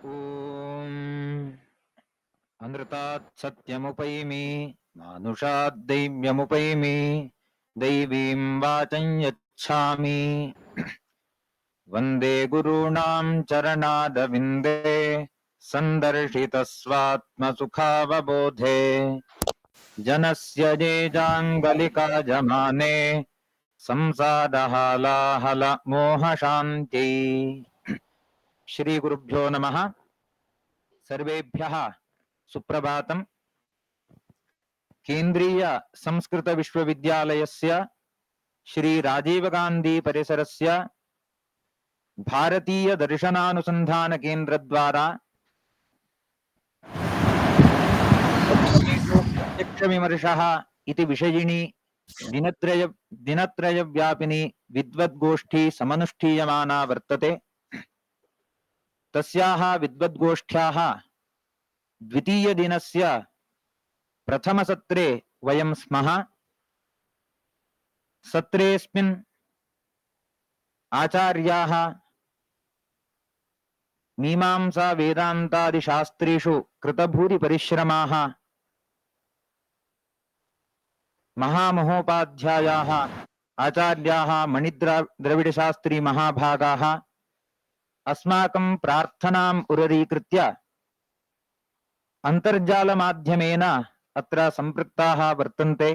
ॐ अनृतात् सत्यमुपैमि मानुषात् दैव्यमुपैमि दैवीं वाचं यच्छामि वन्दे गुरूणां चरणारविन्दे सन्दर्शितस्वात्मसुखावबोधे जनस्य जेजाङ्गलिका जमाने संसारहालाहलमोहशान्त्यै श्रीगुरुभ्यो नमः। सर्वेभ्यः सुप्रभातम्। केन्द्रीय संस्कृत विश्वविद्यालयस्य श्री राजीव गांधी परिसरस्य भारतीय दर्शनानुसंधान केन्द्र द्वारा प्रत्यक्ष विमर्शः इति विषयिणी दिनत्रयव्यापिनी विद्वद्गोष्ठी समनुष्ठीयमाना वर्तते। तस्याः विद्वद्गोष्ठ्याः द्वितीयदिनस्य प्रथमसत्रे वयं स्मः। सत्रेऽस्मिन् आचार्याः मीमांसा वेदान्तादिशास्त्रेषु कृतभूरिपरिश्रमाः महामहोपाध्यायाः आचार्याः मणिद्रविडशास्त्री महाभागाः अस्माकं प्रार्थनाम् उररीकृत्य अन्तर्जालमाध्यमेन अत्र सम्पृक्ताः वर्तन्ते।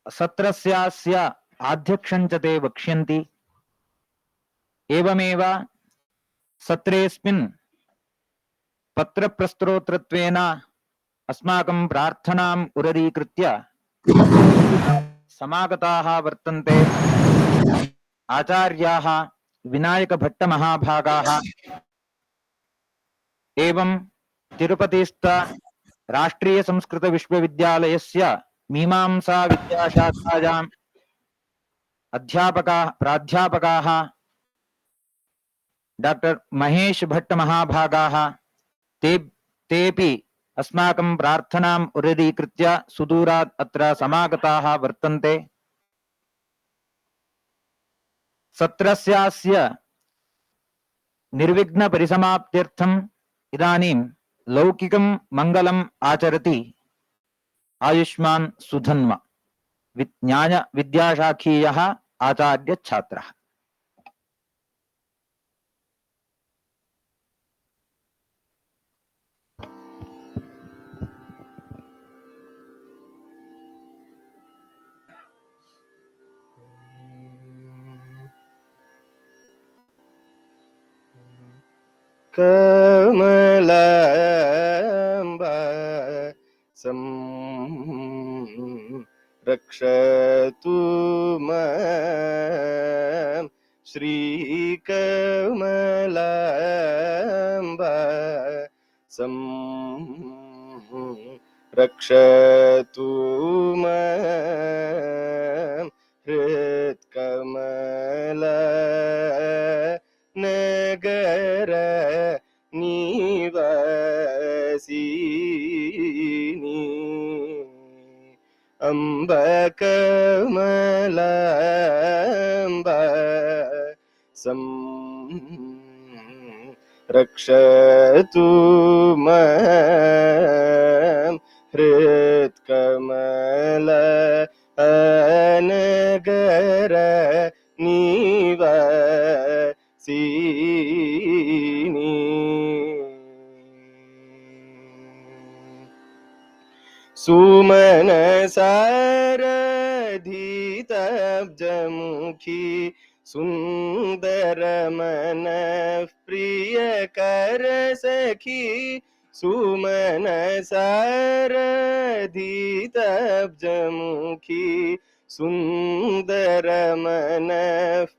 सत्रस्यास्य आध्यक्षं च ते वक्ष्यन्ति। एवमेव सत्रेऽस्मिन् पत्रप्रस्तोत्रत्वेन अस्माकं प्रार्थनाम् उररीकृत्य समागताः वर्तन्ते आचार्याः विनायकभट्टमहाभागाः एवं तिरुपतिस्थ राष्ट्रीय संस्कृत विश्वविद्यालयस्य मीमांसा विद्याशाखायाम् अध्यापकाः प्राध्यापकाः डॉक्टर महेश भट्ट महाभागाः तेपि अस्माकं प्रार्थनाम् उररीकृत्य सुदूरात् अत्र समागताः वर्तन्ते। सत्रस्यास्य निर्विघ्न परिसमाप्त्यर्थम् इदानीं लौकिकं मङ्गलम् आचरति आयुष्मान् सुधन्व न्याय विद्याशाखीयः आचार्य छात्रः। कमलाम्ब रक्षतु मां श्रीकमलाम्ब रक्षतु मां हृत्कमल नगर निवासिनी अम्ब कमलाम्ब रक्षतु मां हृत्कमल नगर निवासिनी सुमन सारधितब्जमुखी सुंदर मन प्रिय कर सखी सुमन सारधितब्जमुखी सुंदर मन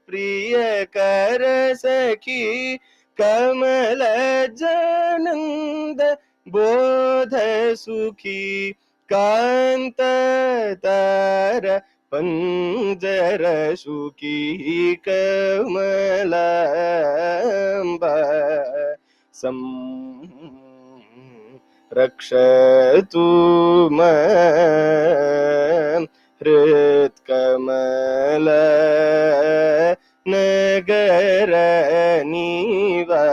प्रिय कर सखी कमल जानंद बोध सुखी कांत तार पंजर सुखी कमलाम्ब रक्षतु मां हृत्कमल नगर निवासिनी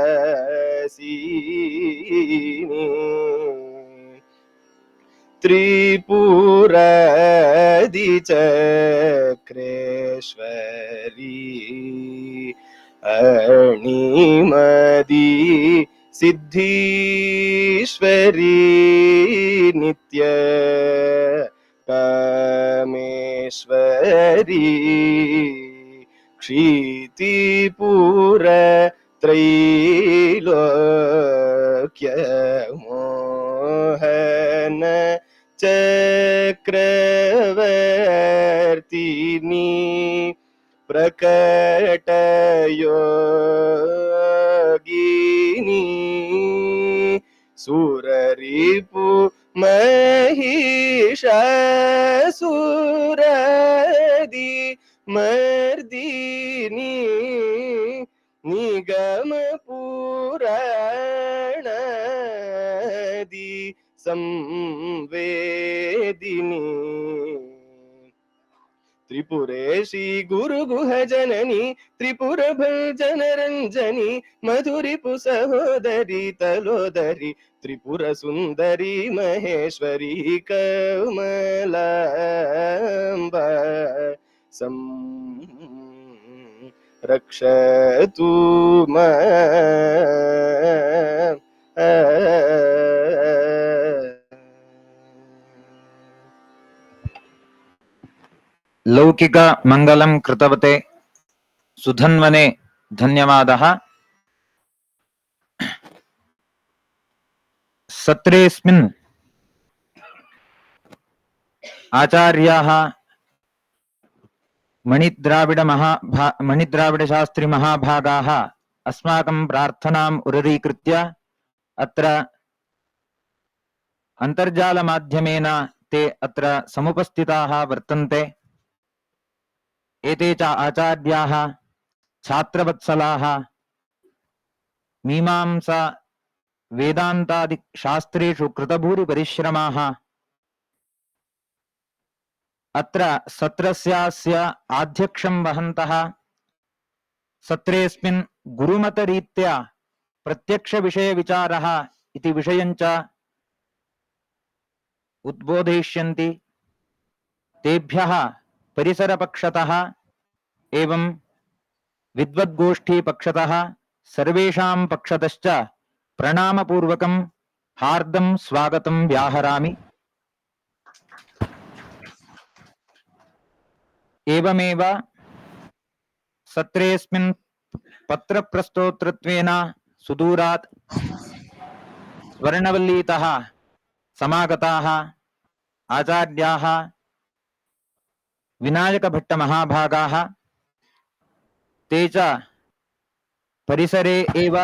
त्रिपुरादिचक्रेश्वरी अणिमदी सिद्धीश्वरी नित्य कामेश्वरी क्षितिपुर त्रैलोक्य मोहन चक्रवर्तिनी प्रकटयोगिनी सुररिपु महिषासुरदि मर्दिनी निगम पुराणादि संवेदिनी त्रिपुरेशी गुरुगुह जननी त्रिपुर भजन रंजनी मधुरिपु सहोदरी तलोदरी त्रिपुर सुंदरी महेश्वरी कमलांबा रक्षतु लौकिक मंगलम कृतवते सुधन्वने धन्यवादः। सत्रेऽस्मिन् आचार्याः मणिद्राविडशास्त्री महाभागाः अस्माकं प्रार्थनाम् उररीकृत्य अत्र अन्तर्जालमाध्यमेन ते अत्र समुपस्थिताः वर्तन्ते। एते च आचार्याः छात्रवत्सलाः मीमांसा वेदान्तादि शास्त्रेषु कृतभूरि परिश्रमाः अत्र सत्रस्यास्य आध्यक्षं वहन्तः सत्रेऽस्मिन् गुरुमतरीत्या प्रत्यक्षविषयविचारः इति विषयञ्च उद्बोधयिष्यन्ति। तेभ्यः परिसरपक्षतः एवं विद्वद्गोष्ठीपक्षतः सर्वेषां पक्षतश्च प्रणामपूर्वकं हार्दं स्वागतं व्याहरामि। एवमेव सत्रेऽस्मिन् पत्रप्रस्तोत्रत्वेन सुदूरात् स्वर्णवल्लीतः समागताः आचार्याः विनायकभट्टमहाभागाः ते च परिसरे एव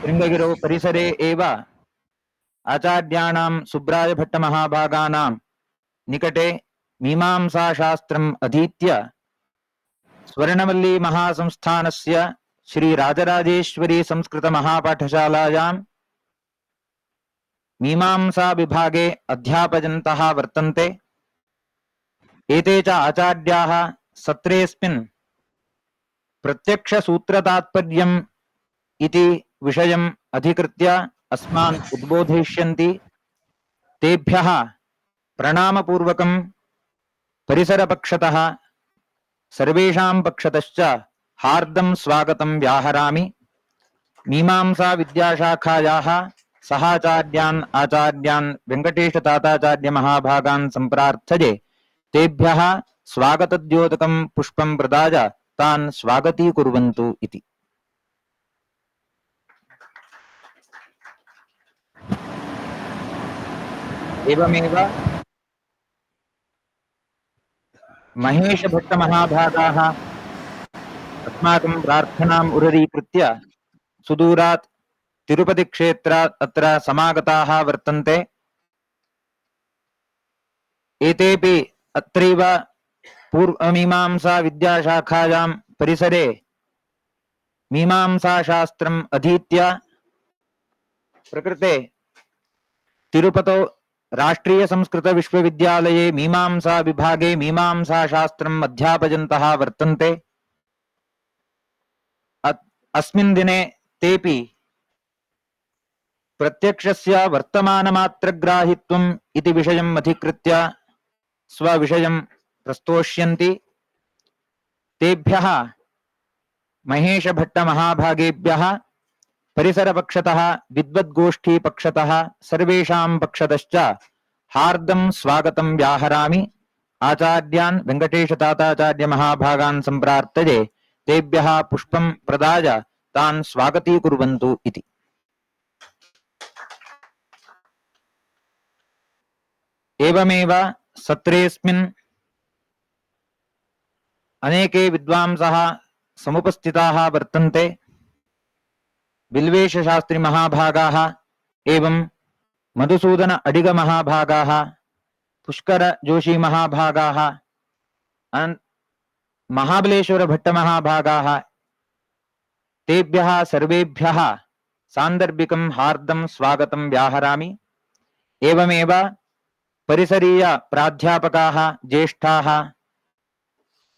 शृङ्गगिरौ परिसरे एव आचार्याणां सुब्रायभट्टमहाभागानां निकटे मीमांसाशास्त्रम् अधीत्य स्वर्णवल्ली महासंस्थानस्य श्री राजराजेश्वरी संस्कृत महापाठशालायां मीमांसा विभागे अध्यापयन्तः वर्तन्ते। एते च आचार्याः सत्रेऽस्मिन् प्रत्यक्षसूत्रतात्पर्यम् इति विषयम् अधिकृत्य अस्मान् उद्बोधयिष्यन्ति। तेभ्यः प्रणामपूर्वकं परिसरपक्षतः सर्वेषां पक्षतश्च हार्दं स्वागतं व्याहरामि। मीमांसा विद्याशाखायाः सहाचार्यान् आचार्यान् वेङ्कटेशताताचार्यमहाभागान् सम्प्रार्थये तेभ्यः स्वागतद्योतकं पुष्पं प्रदाय तान् स्वागतीकुर्वन्तु इति। एवमेव महेशभट्टमहाभागाः अस्माकं प्रार्थनाम् उररीकृत्य सुदूरात् तिरुपतिक्षेत्रात् अत्र समागताः वर्तन्ते। एतेपि अत्रैव पूर्वमीमांसा विद्याशाखायां परिसरे मीमांसाशास्त्रम् अधीत्य प्रकृते तिरुपतौ राष्ट्रीय संस्कृत विश्वविद्यालये मीमांसा विभागे मीमांसाशास्त्रम् अध्यापयन्तः वर्तन्ते। अस्मिन् दिने तेपि प्रत्यक्षस्य वर्तमानमात्रग्राहित्वम् इति विषयम् अधिकृत्य स्वविषयं प्रस्तोष्यन्ति। तेभ्यः महेशभट्टमहाभागेभ्यः परिसरपक्षतः विद्वद्गोष्ठीपक्षतः सर्वेषां पक्षतश्च हार्दं स्वागतं व्याहरामि। आचार्यान् वेङ्कटेशताताचार्यमहाभागान् सम्प्रार्थये तेभ्यः पुष्पं प्रदाय तान् स्वागतीकुर्वन्तु इति। एवमेव सत्रेऽस्मिन् अनेके विद्वांसः समुपस्थिताः वर्तन्ते। बिल्वेशशास्त्री महाभागाः एवं मधुसूदन अडिग महाभागाः, पुष्कर जोशी महाभागाः, महाबलेश्वर भट्ट महाभागाः, तेभ्यः सर्वेभ्यः सान्दर्भिकं हार्दं स्वागतं व्याहरामि। एवमेव परिसरीय प्राध्यापकाः, ज्येष्ठाः,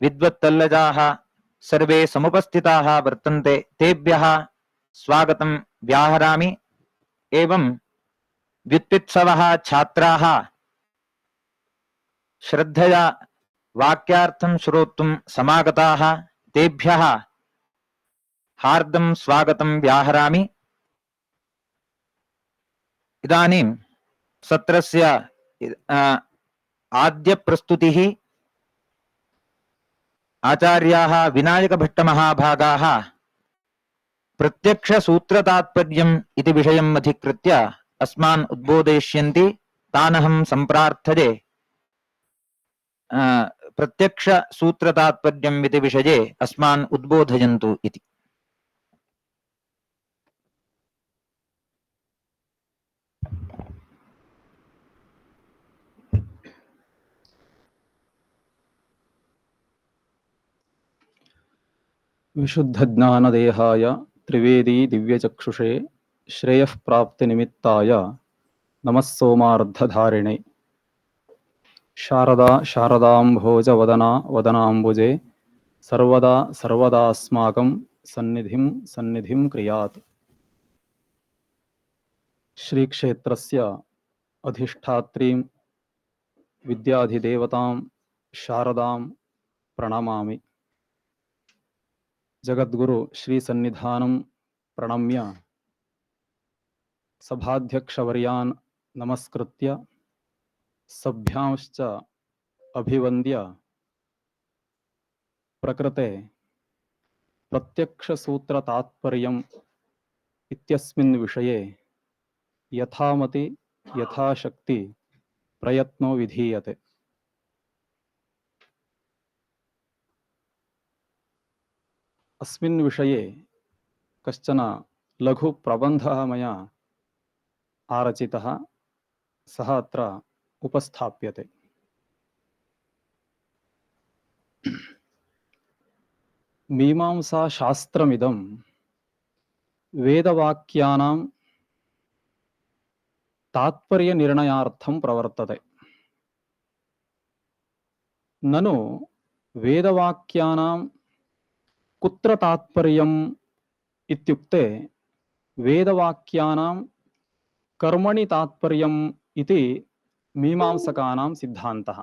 विद्वत्तल्लजाः सर्वे समुपस्थिताः वर्तन्ते। तेभ्यः स्वागतं व्याहरामि। एवं व्युत्पत्सवः छात्राः श्रद्धया वाक्यार्थं श्रोतुं समागताः। तेभ्यः हार्दं स्वागतं व्याहरामि। इदानीं सत्रस्य आद्यप्रस्तुतिः आचार्याः विनायकभट्टमहाभागाः प्रत्यक्षसूत्रतात्पर्यम् इति विषयम् अधिकृत्य अस्मान् उद्बोधयिष्यन्ति। तानहं सम्प्रार्थये प्रत्यक्षसूत्रतात्पर्यम् इति विषये अस्मान् उद्बोधयन्तु इति। विशुद्धज्ञानदेहाय त्रिवेदी दिव्यचक्षुषे श्रेयः प्राप्तिनिमित्ताय नमः सोमार्धधारिणे शारदा शारदाम्भोजवदना वदनाम्बुजे सर्वदा सर्वदास्माकं सन्निधिं क्रियात्। श्रीक्षेत्रस्य अधिष्ठात्रीं विद्याधिदेवतां शारदां प्रणमामि। जगद्गुरु श्री सन्निधानं प्रणम्य सभाध्यक्षवर्यान् नमस्कृत्य सभ्यांश्च अभिवन्द्य प्रकृते प्रत्यक्षसूत्रतात्पर्यम् इत्यस्मिन् विषये यथामति यथाशक्ति प्रयत्नो विधीयते। अस्मिन् विषये कश्चन लघु प्रबन्धः मया आरचितः, सः अत्र उपस्थाप्यते। मीमांसा शास्त्रमिदं वेदवाक्यानां तात्पर्यनिर्णयार्थं प्रवर्तते। ननु वेदवाक्यानां कुत्र तात्पर्यम् इत्युक्ते वेदवाक्यानां कर्मणि तात्पर्यम् इति मीमांसकानां सिद्धान्तः।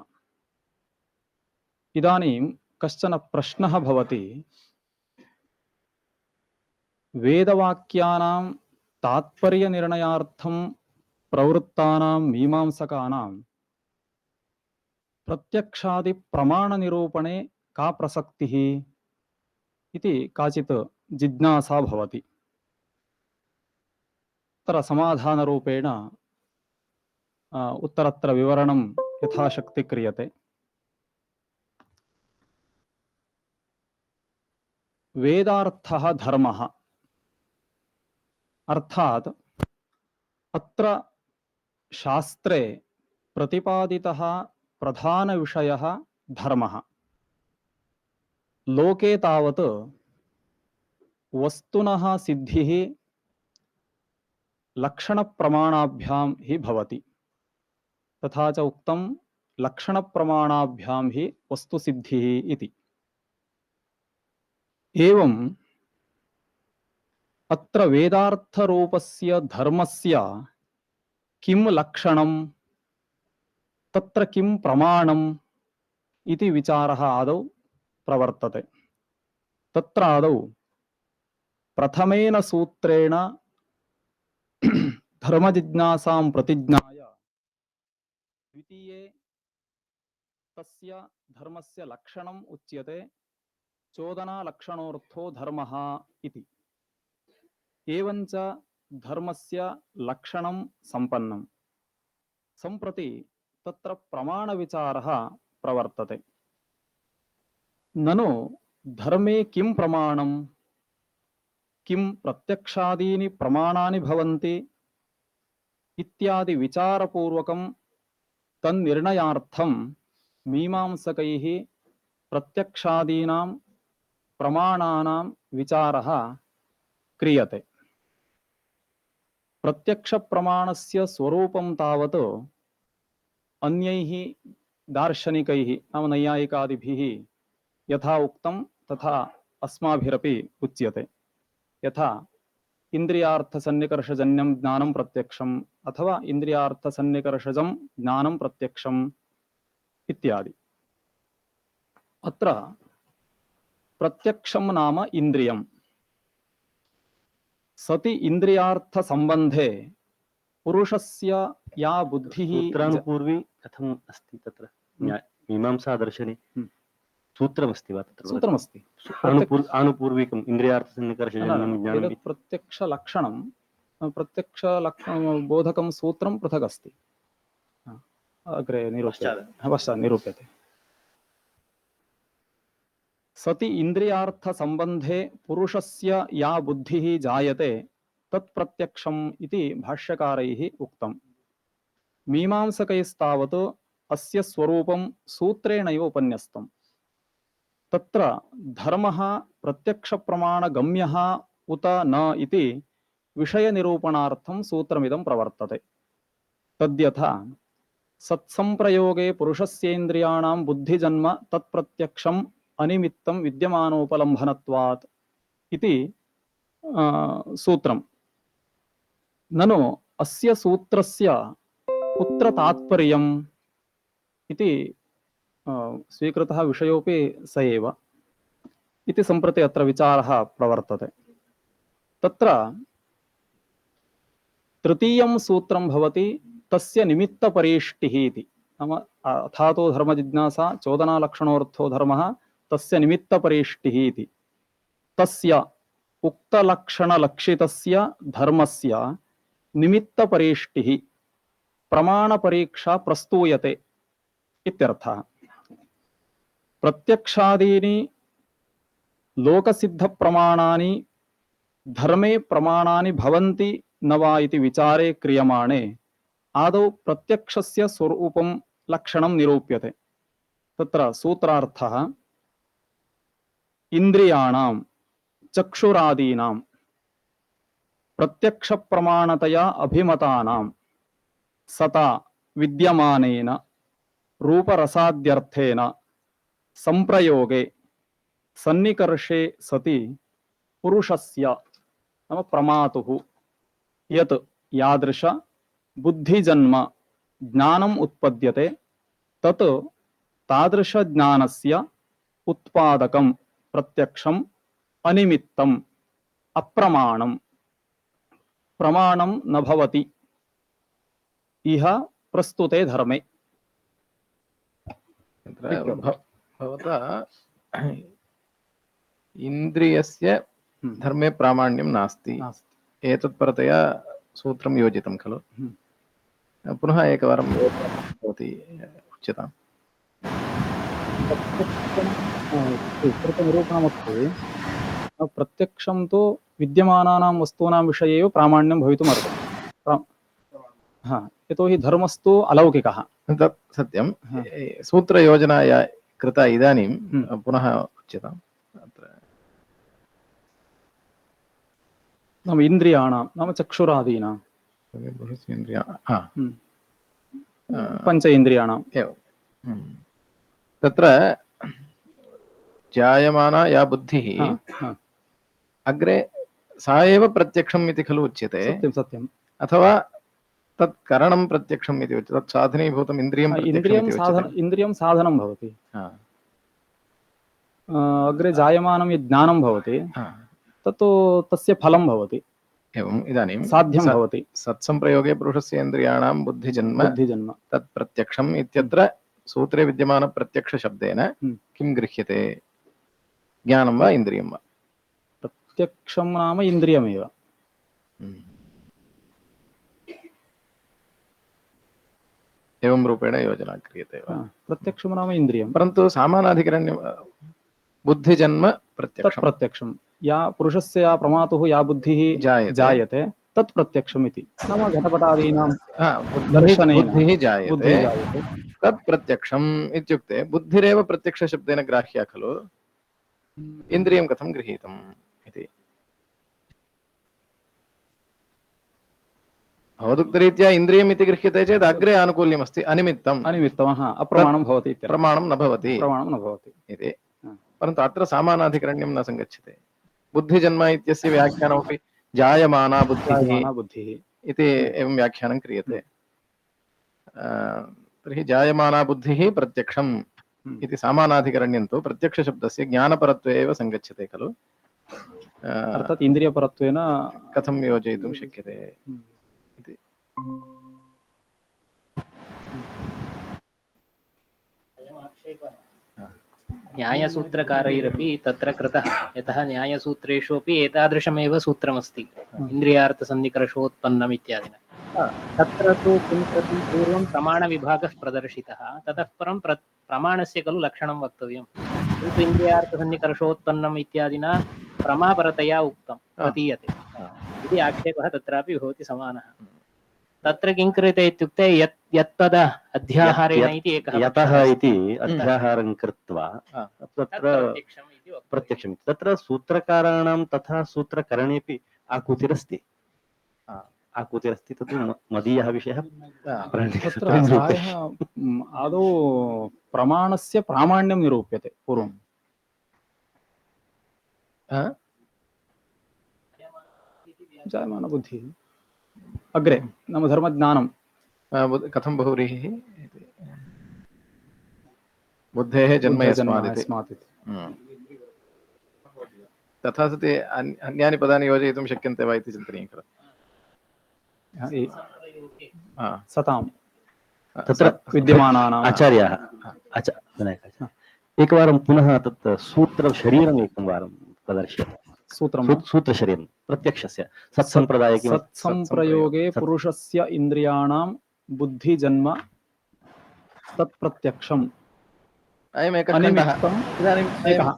इदानीं कश्चन प्रश्नः भवति, वेदवाक्यानां तात्पर्यनिर्णयार्थं प्रवृत्तानां मीमांसकानां प्रत्यक्षादिप्रमाणनिरूपणे का प्रसक्तिः इति काचित् जिज्ञासा भवति। तत्र समाधानरूपेण उत्तरत्र विवरणं यथाशक्ति क्रियते। वेदार्थः धर्मः, अर्थात् अत्र शास्त्रे प्रतिपादितः प्रधानविषयः धर्मः। लोके तावत् वस्तुनः सिद्धिः लक्षणप्रमाणाभ्यां हि भवति। तथा च उक्तं लक्षणप्रमाणाभ्यां हि वस्तुसिद्धिः इति। एवं अत्र वेदार्थरूपस्य धर्मस्य किं लक्षणं तत्र किं प्रमाणम् इति विचारः आदौ प्रवर्तते। तत्र आदौ प्रथमेन सूत्रेण धर्मजिज्ञासां प्रतिज्ञाय द्वितीये तस्य धर्मस्य लक्षणम् उच्यते चोदनालक्षणोऽर्थो धर्मः इति। एवञ्च धर्मस्य लक्षणं सम्पन्नं सम्प्रति तत्र प्रमाणविचारः प्रवर्तते। ननु धर्मे किं प्रमाणं किं प्रत्यक्षादीनि प्रमाणानि भवन्ति इत्यादि विचारपूर्वकं तन्निर्णयार्थं मीमांसकैः प्रत्यक्षादीनां प्रमाणानां विचारः क्रियते। प्रत्यक्षप्रमाणस्य स्वरूपं तावत् अन्यैः दार्शनिकैः नाम नैयायिकादिभिः यथा उक्तं तथा अस्माभिरपि उच्यते। यथा इंद्रियार्थसन्निकर्षजन्यं ज्ञानं प्रत्यक्षम् अथवा इंद्रियार्थसन्निकर्षजं ज्ञानं प्रत्यक्षम् इत्यादि। अत्र प्रत्यक्षं नाम इंद्रियम्। सति इंद्रियार्थसंबंधे पुरुषस्य या बुद्धिः सूत्रानुपूर्वी कथम् अस्ति तत्र मीमांसा दर्शने सूत्रमस्ति वा तत्र? सूत्रमस्ति आनुपूर्विकम् इन्द्रियार्थसन्निकर्षजन्यं ज्ञानं प्रत्यक्षलक्षणं प्रत्यक्षलक्षणबोधकं सूत्रं पृथक् अस्ति। अग्रे निरूप्यते। सति इंद्रियार्थसंबंधे पुरुषस्य या बुद्धिः जायते तत्प्रत्यक्षम् इति भाष्यकारैः उक्तम्। मीमांसकैस्तावत् अस्य स्वरूपं सूत्रेणैव उपन्यस्तम्। तत्र धर्मः प्रत्यक्षप्रमाणगम्यः उत न इति विषयनिरूपणार्थं सूत्रमिदं प्रवर्तते। तद्यथा सत्संप्रयोगे पुरुषस्येन्द्रियाणां बुद्धिजन्म तत्प्रत्यक्षम् अनिमित्तं विद्यमानोपलम्भनत्वात् इति सूत्रम्। ननु अस्य सूत्रस्य कुत्र तात्पर्यम् इति स्वीकृतः विषयोपि स एव इति सम्प्रति अत्र विचारः प्रवर्तते। तत्र तृतीयं सूत्रं भवति तस्य निमित्तपरेष्टिः इति। नाम अथातो धर्मजिज्ञासा चोदनालक्षणोऽर्थो धर्मः तस्य निमित्तपरेष्टिः इति। तस्य उक्तलक्षणलक्षितस्य धर्मस्य निमित्तपरेष्टिः प्रमाणपरीक्षा प्रस्तूयते इत्यर्थः। प्रत्यक्षादीनि लोकसिद्धप्रमाणानि धर्मे प्रमाणानि भवन्ति न वा इति विचारे क्रियमाणे आदौ प्रत्यक्षस्य स्वरूपं लक्षणं निरूप्यते। तत्र सूत्रार्थः इन्द्रियाणां चक्षुरादीनां प्रत्यक्षप्रमाणतया अभिमतानां सता विद्यमानेन रूपरसाद्यर्थेन संप्रयोगे सन्निकर्षे सति पुरुषस्य नाम प्रमातुः यत् यादृश बुद्धिजन्म ज्ञानम् उत्पद्यते तत् तादृश ज्ञानस्य उत्पादकं प्रत्यक्षम् अनिमित्तम् अप्रमाणं प्रमाणं न भवति इह प्रस्तुते धर्मे। भवता इन्द्रियस्य धर्मे प्रामाण्यं नास्ति एतत्परतया सूत्रं योजितं खलु। पुनः एकवारं भवति उच्यताम्। निरूपणमस्ति प्रत्यक्षं तु विद्यमानानां वस्तूनां विषये एव प्रामाण्यं भवितुमर्हति। यतोहि धर्मस्तु अलौकिकः। तत् सत्यं। सूत्रयोजना या कृता इदानीं पुनः उच्यताम्। नाम इन्द्रियाणां नाम चक्षुरादीनां पंच इन्द्रियाणाम् एवं तत्र जायमाना या बुद्धिः अग्रे सा एव प्रत्यक्षम् इति खलु उच्यते सत्यं सत्यम् अथवा तत् करणं प्रत्यक्षम् इति उच्यते तत् साधनीभूतम् इन्द्रियं प्रत्यक्षम् इति उच्यते इन्द्रियं साधनं भवति हा, अग्रे जायमानं यत् ज्ञानं भवति हा। तत्तु तस्य फलं भवति एवम् इदानीं साध्यं भवति सत्संप्रयोगे पुरुषस्य इन्द्रियाणां बुद्धिजन्म बुद्धिजन्म तत् प्रत्यक्षम् इत्यत्र सूत्रे विद्यमानप्रत्यक्षशब्देन किं गृह्यते ज्ञानं वा इन्द्रियं वा प्रत्यक्षं नाम इन्द्रियमेव एवं रूपेण योजना क्रियते वा प्रत्यक्षं नाम इन्द्रियं परन्तु सामानाधिकरण्यं बुद्धिजन्म तत् प्रत्यक्षं प्रत्यक्षं या पुरुषस्य या प्रमातुः या बुद्धिः जायते तत् प्रत्यक्षम् इति नाम घटपटादीनां दर्शनेन बुद्धिः जायते बुद्धिः जायते तत् प्रत्यक्षम् इत्युक्ते बुद्धिरेव प्रत्यक्षशब्देन ग्राह्या खलु इन्द्रियं कथं गृहीतम् इति भवदुक्तरीत्या इन्द्रियम् इति गृह्यते चेत् अग्रे आनुकूल्यमस्ति अनिमित्तम् अनिमित्तम् अप्रमाणं भवति इत्यर्थः प्रमाणं न भवति प्रमाणं न भवति इति परन्तु अत्र सामानाधिकरण्यं न सङ्गच्छते बुद्धिजन्म इत्यस्य व्याख्यानमपि जायमाना बुद्धिः इति एवं व्याख्यानं क्रियते तर्हि जायमाना बुद्धिः प्रत्यक्षम् इति सामानाधिकरण्यं तु प्रत्यक्षशब्दस्य ज्ञानपरत्वे एव सङ्गच्छते खलु अर्थात् इन्द्रियपरत्वेन कथं योजयितुं शक्यते इति न्यायसूत्रकारैरपि तत्र कृतः यतः न्यायसूत्रेषु अपि एतादृशमेव सूत्रमस्ति इन्द्रियार्थसन्निकर्षोत्पन्नम् इत्यादिना तत्र तु किं प्रति पूर्वं प्रमाणविभागः प्रदर्शितः ततः परं प्रमाणस्य खलु लक्षणं वक्तव्यं किन्तु इन्द्रियार्थसन्निकर्षोत्पन्नम् इत्यादिना प्रमापरतया उक्तं प्रतीयते इति आक्षेपः तत्रापि भवति समानः तत्र किं क्रियते इत्युक्ते यत्पद अध्याहारेण इति एकः यतः इति अध्याहारं कृत्वा तत्र प्रत्यक्षम् तत्र सूत्रकाराणां तथा सूत्रकरणेपि आकृतिरस्ति तत् मदीयः विषयः तत्र प्रायः आदौ प्रमाणस्य प्रामाण्यं निरूप्यते पूर्वं जायमानबुद्धिः अग्रे नाम धर्मज्ञानं कथं बहुव्रीहिः इति बुद्धेः जन्म यस्मात् इति तथा सति अन्यानि पदानि योजयितुं शक्यन्ते वा इति चिन्तनीयं खलु सतां तत्र विद्यमानानाम् आचार्याः एकवारं पुनः तत् सूत्रशरीरम् एकं वारं प्रदर्श्यते सूत्रशरीरं प्रत्यक्षस्य सत्संप्रयोगे पुरुषस्य इन्द्रियाणां बुद्धिजन्म तत्प्रत्यक्षम् अयमेकः अनिमित्तम् इदानीम् एकः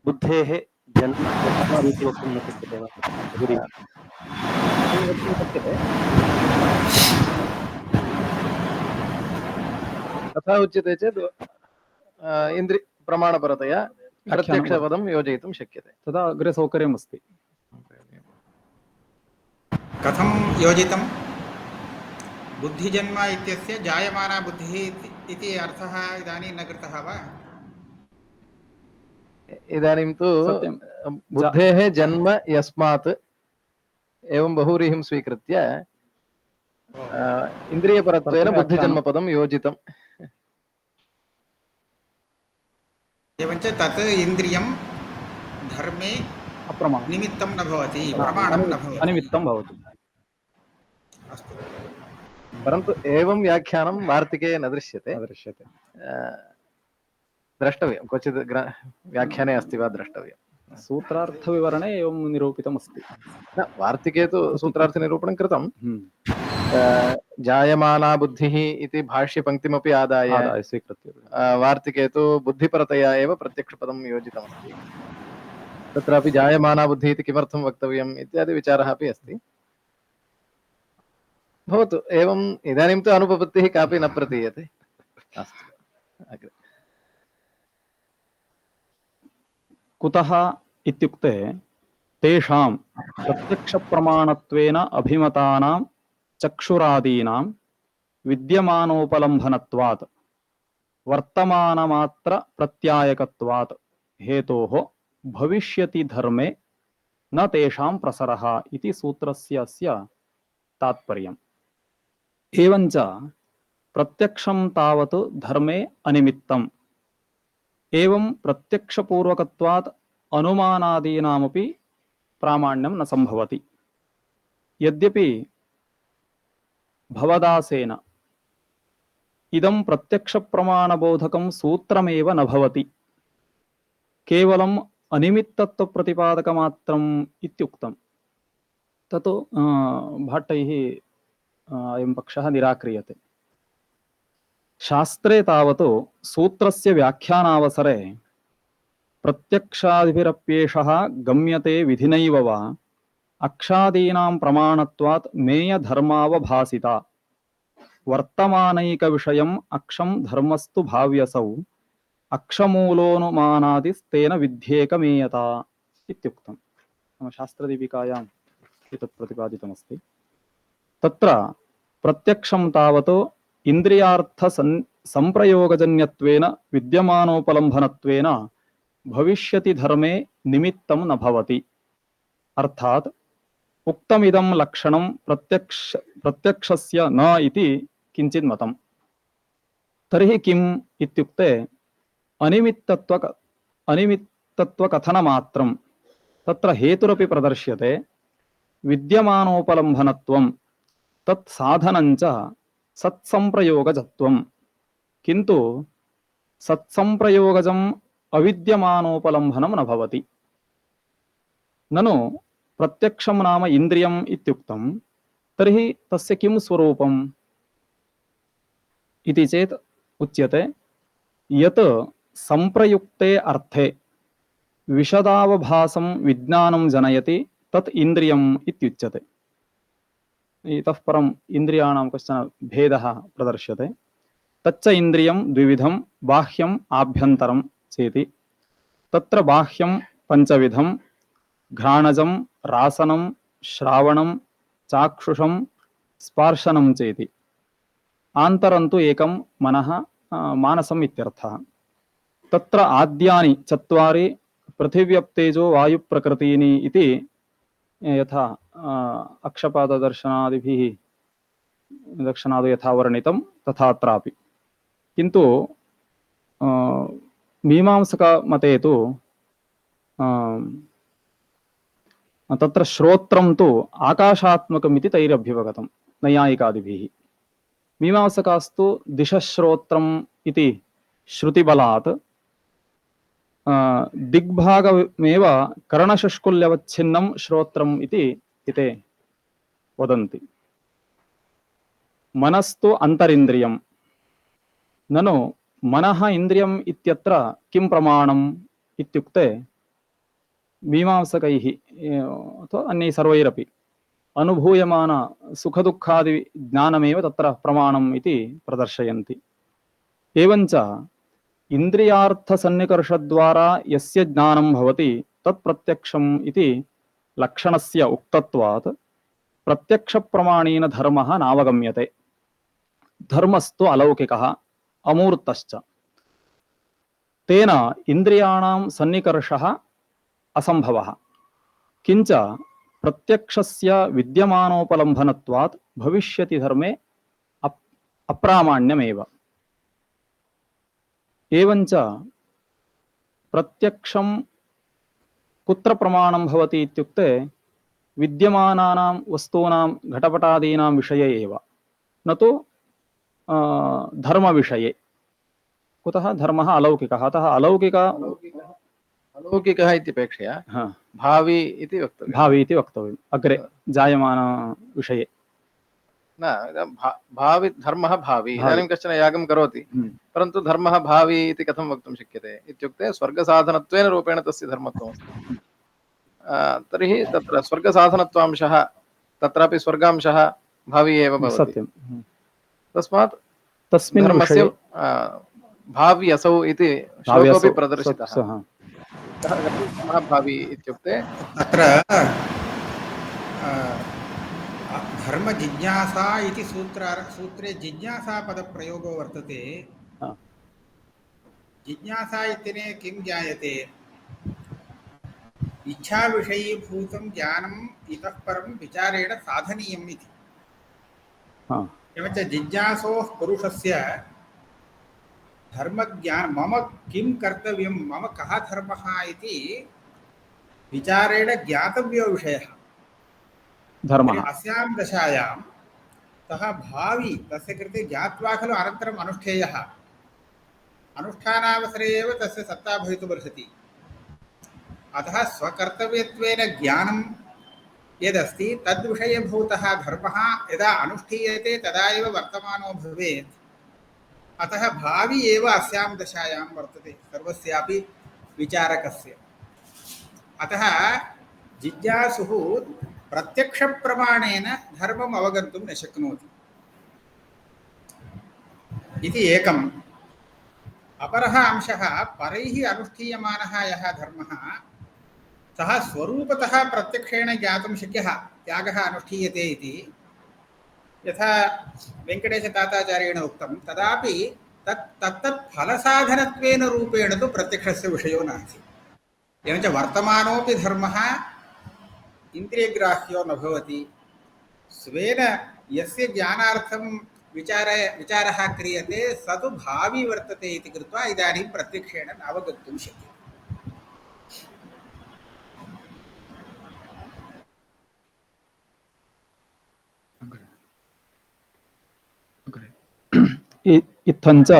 बुद्धेः जन्म इति वक्तुं न शक्यते वा तथा उच्यते चेत् इन्द्रि प्रमाणपरतया प्रत्यक्षपदं योजयितुं शक्यते तदा अग्रे सौकर्यमस्ति कथं योजितं बुद्धिजन्म इत्यस्य जायमाना बुद्धिः इति अर्थः इदानीं न कृतः वा इदानीं तु बुद्धेः जन्म यस्मात् एवं बहुव्रीहिं स्वीकृत्य इन्द्रियपरत्वेन बुद्धिजन्मपदं योजितम् एवञ्च तत् इन्द्रियं धर्मे निमित्तं न भवति प्रमाणं न भवति अनिमित्तं भवति अस्तु परन्तु एवं व्याख्यानं वार्तिके न दृश्यते द्रष्टव्यं क्वचित् व्याख्याने अस्ति वा द्रष्टव्यं सूत्रार्थविवरणे एवं निरूपितमस्ति न वार्तिके तु सूत्रार्थनिरूपणं कृतं जायमाना बुद्धिः इति भाष्यपङ्क्तिमपि आदाय स्वीकृत्य वार्तिके तु बुद्धिपरतया एव प्रत्यक्षपदं योजितमस्ति तत्रापि जायमाना बुद्धिः इति किमर्थं वक्तव्यम् इत्यादि विचारः अपि अस्ति भवतु एवम् इदानीं तु अनुपपत्तिः कापि न प्रतीयते अस्तु अग्रे कुतः इत्युक्ते तेषां प्रत्यक्षप्रमाणत्वेन अभिमतानां चक्षुरादीनां विद्यमानोपलम्भनत्वात् वर्तमानमात्र प्रत्यायकत्वात् हेतोः भविष्यति धर्मे न तेषां प्रसरः इति सूत्रस्य अस्य तात्पर्यम्। एवञ्च प्रत्यक्षं तावत् धर्मे अनिमित्तम्। एवं प्रत्यक्षपूर्वकत्वात् अनुमानादीनामपि प्रामाण्यं न सम्भवति। यद्यपि भवदासेन इदं प्रत्यक्षप्रमाणबोधकं सूत्रमेव न भवति, केवलम् अनिमित्तत्वप्रतिपादकमात्रम् इत्युक्तम्। ततो भाट्टैः अयं पक्षः निराक्रियते। शास्त्रे तावत् सूत्रस्य व्याख्यानावसरे प्रत्यक्षादिभिरप्येषः गम्यते विधिनैव वा अक्षादीनां प्रमाणत्वात् मेयधर्मावभासिता वर्तमानैकविषयम् अक्षं धर्मस्तु भाव्यसौ अक्षमूलोनुमानादिस्तेन विध्येकमेयता इत्युक्तम्। शास्त्रदीपिकायाम् एतत् प्रतिपादितमस्ति। तत्र प्रत्यक्षं तावत् इंद्रियार्थ संप्रयोगजन्यत्वेन विद्यमानोपलम्भनत्वेन भविष्यति धर्मे निमित्तं न भवति। अर्थात् उक्तमिदं लक्षणं प्रत्यक्षस्य न इति किञ्चित् मतम्। तर्हि किम् इत्युक्ते अनिमित्तत्वकथनमात्रं तत्र हेतुरपि प्रदर्श्यते। विद्यमानोपलम्भनत्वं तत् साधनञ्च सत्संप्रयोगजत्वं, किन्तु सत्संप्रयोगजम् अविद्यमानोपलम्भनं न भवति। ननु प्रत्यक्षं नाम इन्द्रियम् इत्युक्तं, तर्हि तस्य किं स्वरूपम् इति चेत् उच्यते यत् संप्रयुक्ते अर्थे विशदावभासं विज्ञानं जनयति तत् इन्द्रियम् इत्युच्यते। इतः परम् इन्द्रियाणां कश्चन भेदः प्रदर्श्यते। तच्च इन्द्रियं द्विविधं, बाह्यम् आभ्यन्तरं चेति। तत्र बाह्यं पञ्चविधं, घ्राणजं, रासनं, श्रावणं, चाक्षुषं, स्पर्शनं चेति। आन्तरं तु एकं मनः मानसम् इत्यर्थः। तत्र आद्यानि चत्वारि पृथिव्यप्तेजो वायुप्रकृतीनि इति यथा अक्षपाददर्शनादिभिः दर्शनादो यथा वर्णितं तथात्रापि। किन्तु मीमांसकमते तु तत्र श्रोत्रं तु आकाशात्मकमिति तैरभ्युपगतं नैयायिकादिभिः। मीमांसकास्तु दिशश्रोत्रम् इति श्रुतिबलात् दिग्भागमेव कर्णशुष्कुल्यवच्छिन्नं श्रोत्रम् इति ते वदन्ति। मनस्तु अन्तरिन्द्रियं। ननु मनः इन्द्रियम् इत्यत्र किं प्रमाणम् इत्युक्ते मीमांसकैः अथवा अन्यैः सर्वैरपि अनुभूयमान सुखदुःखादि ज्ञानमेव तत्र प्रमाणम् इति प्रदर्शयन्ति। एवञ्च इन्द्रियार्थसन्निकर्षद्वारा यस्य ज्ञानं भवति तत् प्रत्यक्षम् इति लक्षणस्य उक्तत्वात् प्रत्यक्षप्रमाणेन धर्मः नावगम्यते। धर्मस्तु अलौकिकः अमूर्तश्च। तेन इन्द्रियाणां सन्निकर्षः असम्भवः, किञ्च प्रत्यक्षस्य विद्यमानोपलम्भनत्वात् भविष्यति धर्मे अप्रामाण्यमेव। एवञ्च प्रत्यक्षं कुत्र प्रमाणं भवति इत्युक्ते विद्यमानानां वस्तूनां घटपटादीनां विषये एव, न तु धर्मविषये। कुतः धर्मः अलौकिकः, अतः अलौकिकः इत्यपेक्षया भावी इति वक्तव्यं। भावी इति वक्तव्यम्, अग्रे जायमान विषये न। भावी धर्मः भावी। इदानीं कश्चन यागं करोति, परन्तु धर्मः भावी इति कथं वक्तुं शक्यते इत्युक्ते स्वर्गसाधनत्वेन रूपेण तस्य धर्मत्वमस्ति। तर्हि तत्र स्वर्गसाधनत्वांशः, तत्रापि स्वर्गांशः भावी एव भवति। सत्यं। तस्मात् तस्मिन् धर्मस्य भाव्यसौ इति श्लोकोऽपि प्रदर्शितः। भावी इत्युक्ते अत्र धर्मजिज्ञासा इति सूत्रे जिज्ञासापदप्रयोगो वर्तते। जिज्ञासा इत्यनेन किं ज्ञायते? इच्छाविषयीभूतं ज्ञानम् इतः परं विचारेण साधनीयम् इति। हा एवञ्च जिज्ञासोः पुरुषस्य धर्मज्ञान मम किं कर्तव्यं मम कः धर्मः इति विचारेण ज्ञातव्यो विषयः। धर्मः अस्यां दशायां सः भावी तस्य कृते ज्ञात्वा खलु अनन्तरम् अनुष्ठेयः। अनुष्ठानावसरे एव तस्य सत्ता भवितुमर्हति। अतः स्वकर्तव्यत्वेन ज्ञानं यदस्ति तद्विषयभूतः धर्मः यदा अनुष्ठीयते तदा एव वर्तमानो भवेत्। अतः भावी एव अस्यां दशायां वर्तते सर्वस्यापि विचारकस्य। अतः जिज्ञासुः प्रत्यक्षप्रमाणेन धर्मम् अवगन्तुं न शक्नोति इति एकम्। अपरः अंशः परैः अनुष्ठीयमानः यः धर्मः सः स्वरूपतः प्रत्यक्षेण ज्ञातुं शक्यः। त्यागः अनुष्ठीयते इति यथा वेङ्कटेशताताचार्येण उक्तं तदापि तत्तत् फलसाधनत्वेन रूपेण तु प्रत्यक्षस्य विषयो नास्ति। एवञ्च वर्तमानोऽपि धर्मः इन्द्रियग्राह्यो न भवति। स्वेन यस्य ज्ञानार्थं विचारः क्रियते स तु भावी वर्तते इति कृत्वा इदानीं प्रत्यक्षेण न अवगन्तुं शक्यते। इत्थञ्च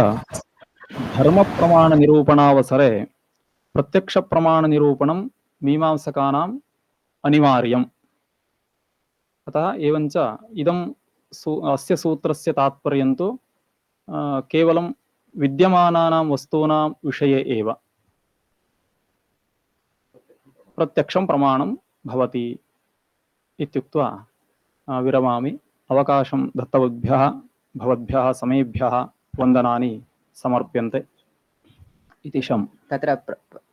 धर्मप्रमाणनिरूपणावसरे प्रत्यक्षप्रमाणनिरूपणं मीमांसकानाम् अनिवार्यम्। अतः एवञ्च इदं अस्य सूत्रस्य तात्पर्यं तु केवलं विद्यमानानां वस्तूनां विषये एव प्रत्यक्षं प्रमाणं भवति इत्युक्त्वा विरमामि। अवकाशं दत्तवद्भ्यः भवद्भ्यः समेभ्यः वन्दनानि समर्प्यन्ते इति शम्। तत्र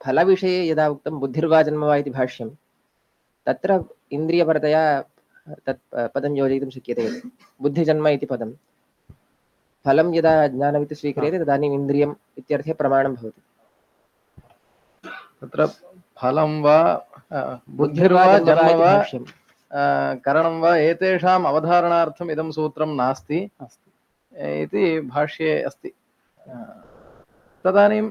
फलविषये यदा उक्तं बुद्धिर्वा जन्म वा इति भाष्यं तत्र इन्द्रियपरतया तत् पदं योजयितुं शक्यते। बुद्धिजन्म इति पदं फलं यदा ज्ञानमिति स्वीक्रियते तदानीम् इन्द्रियम् इत्यर्थे प्रमाणं भवति। तत्र फलं वा बुद्धिर्वा जन्म वा करणं वा एतेषाम् अवधारणार्थम् इदं सूत्रं नास्ति इति भाष्ये अस्ति। तदानीं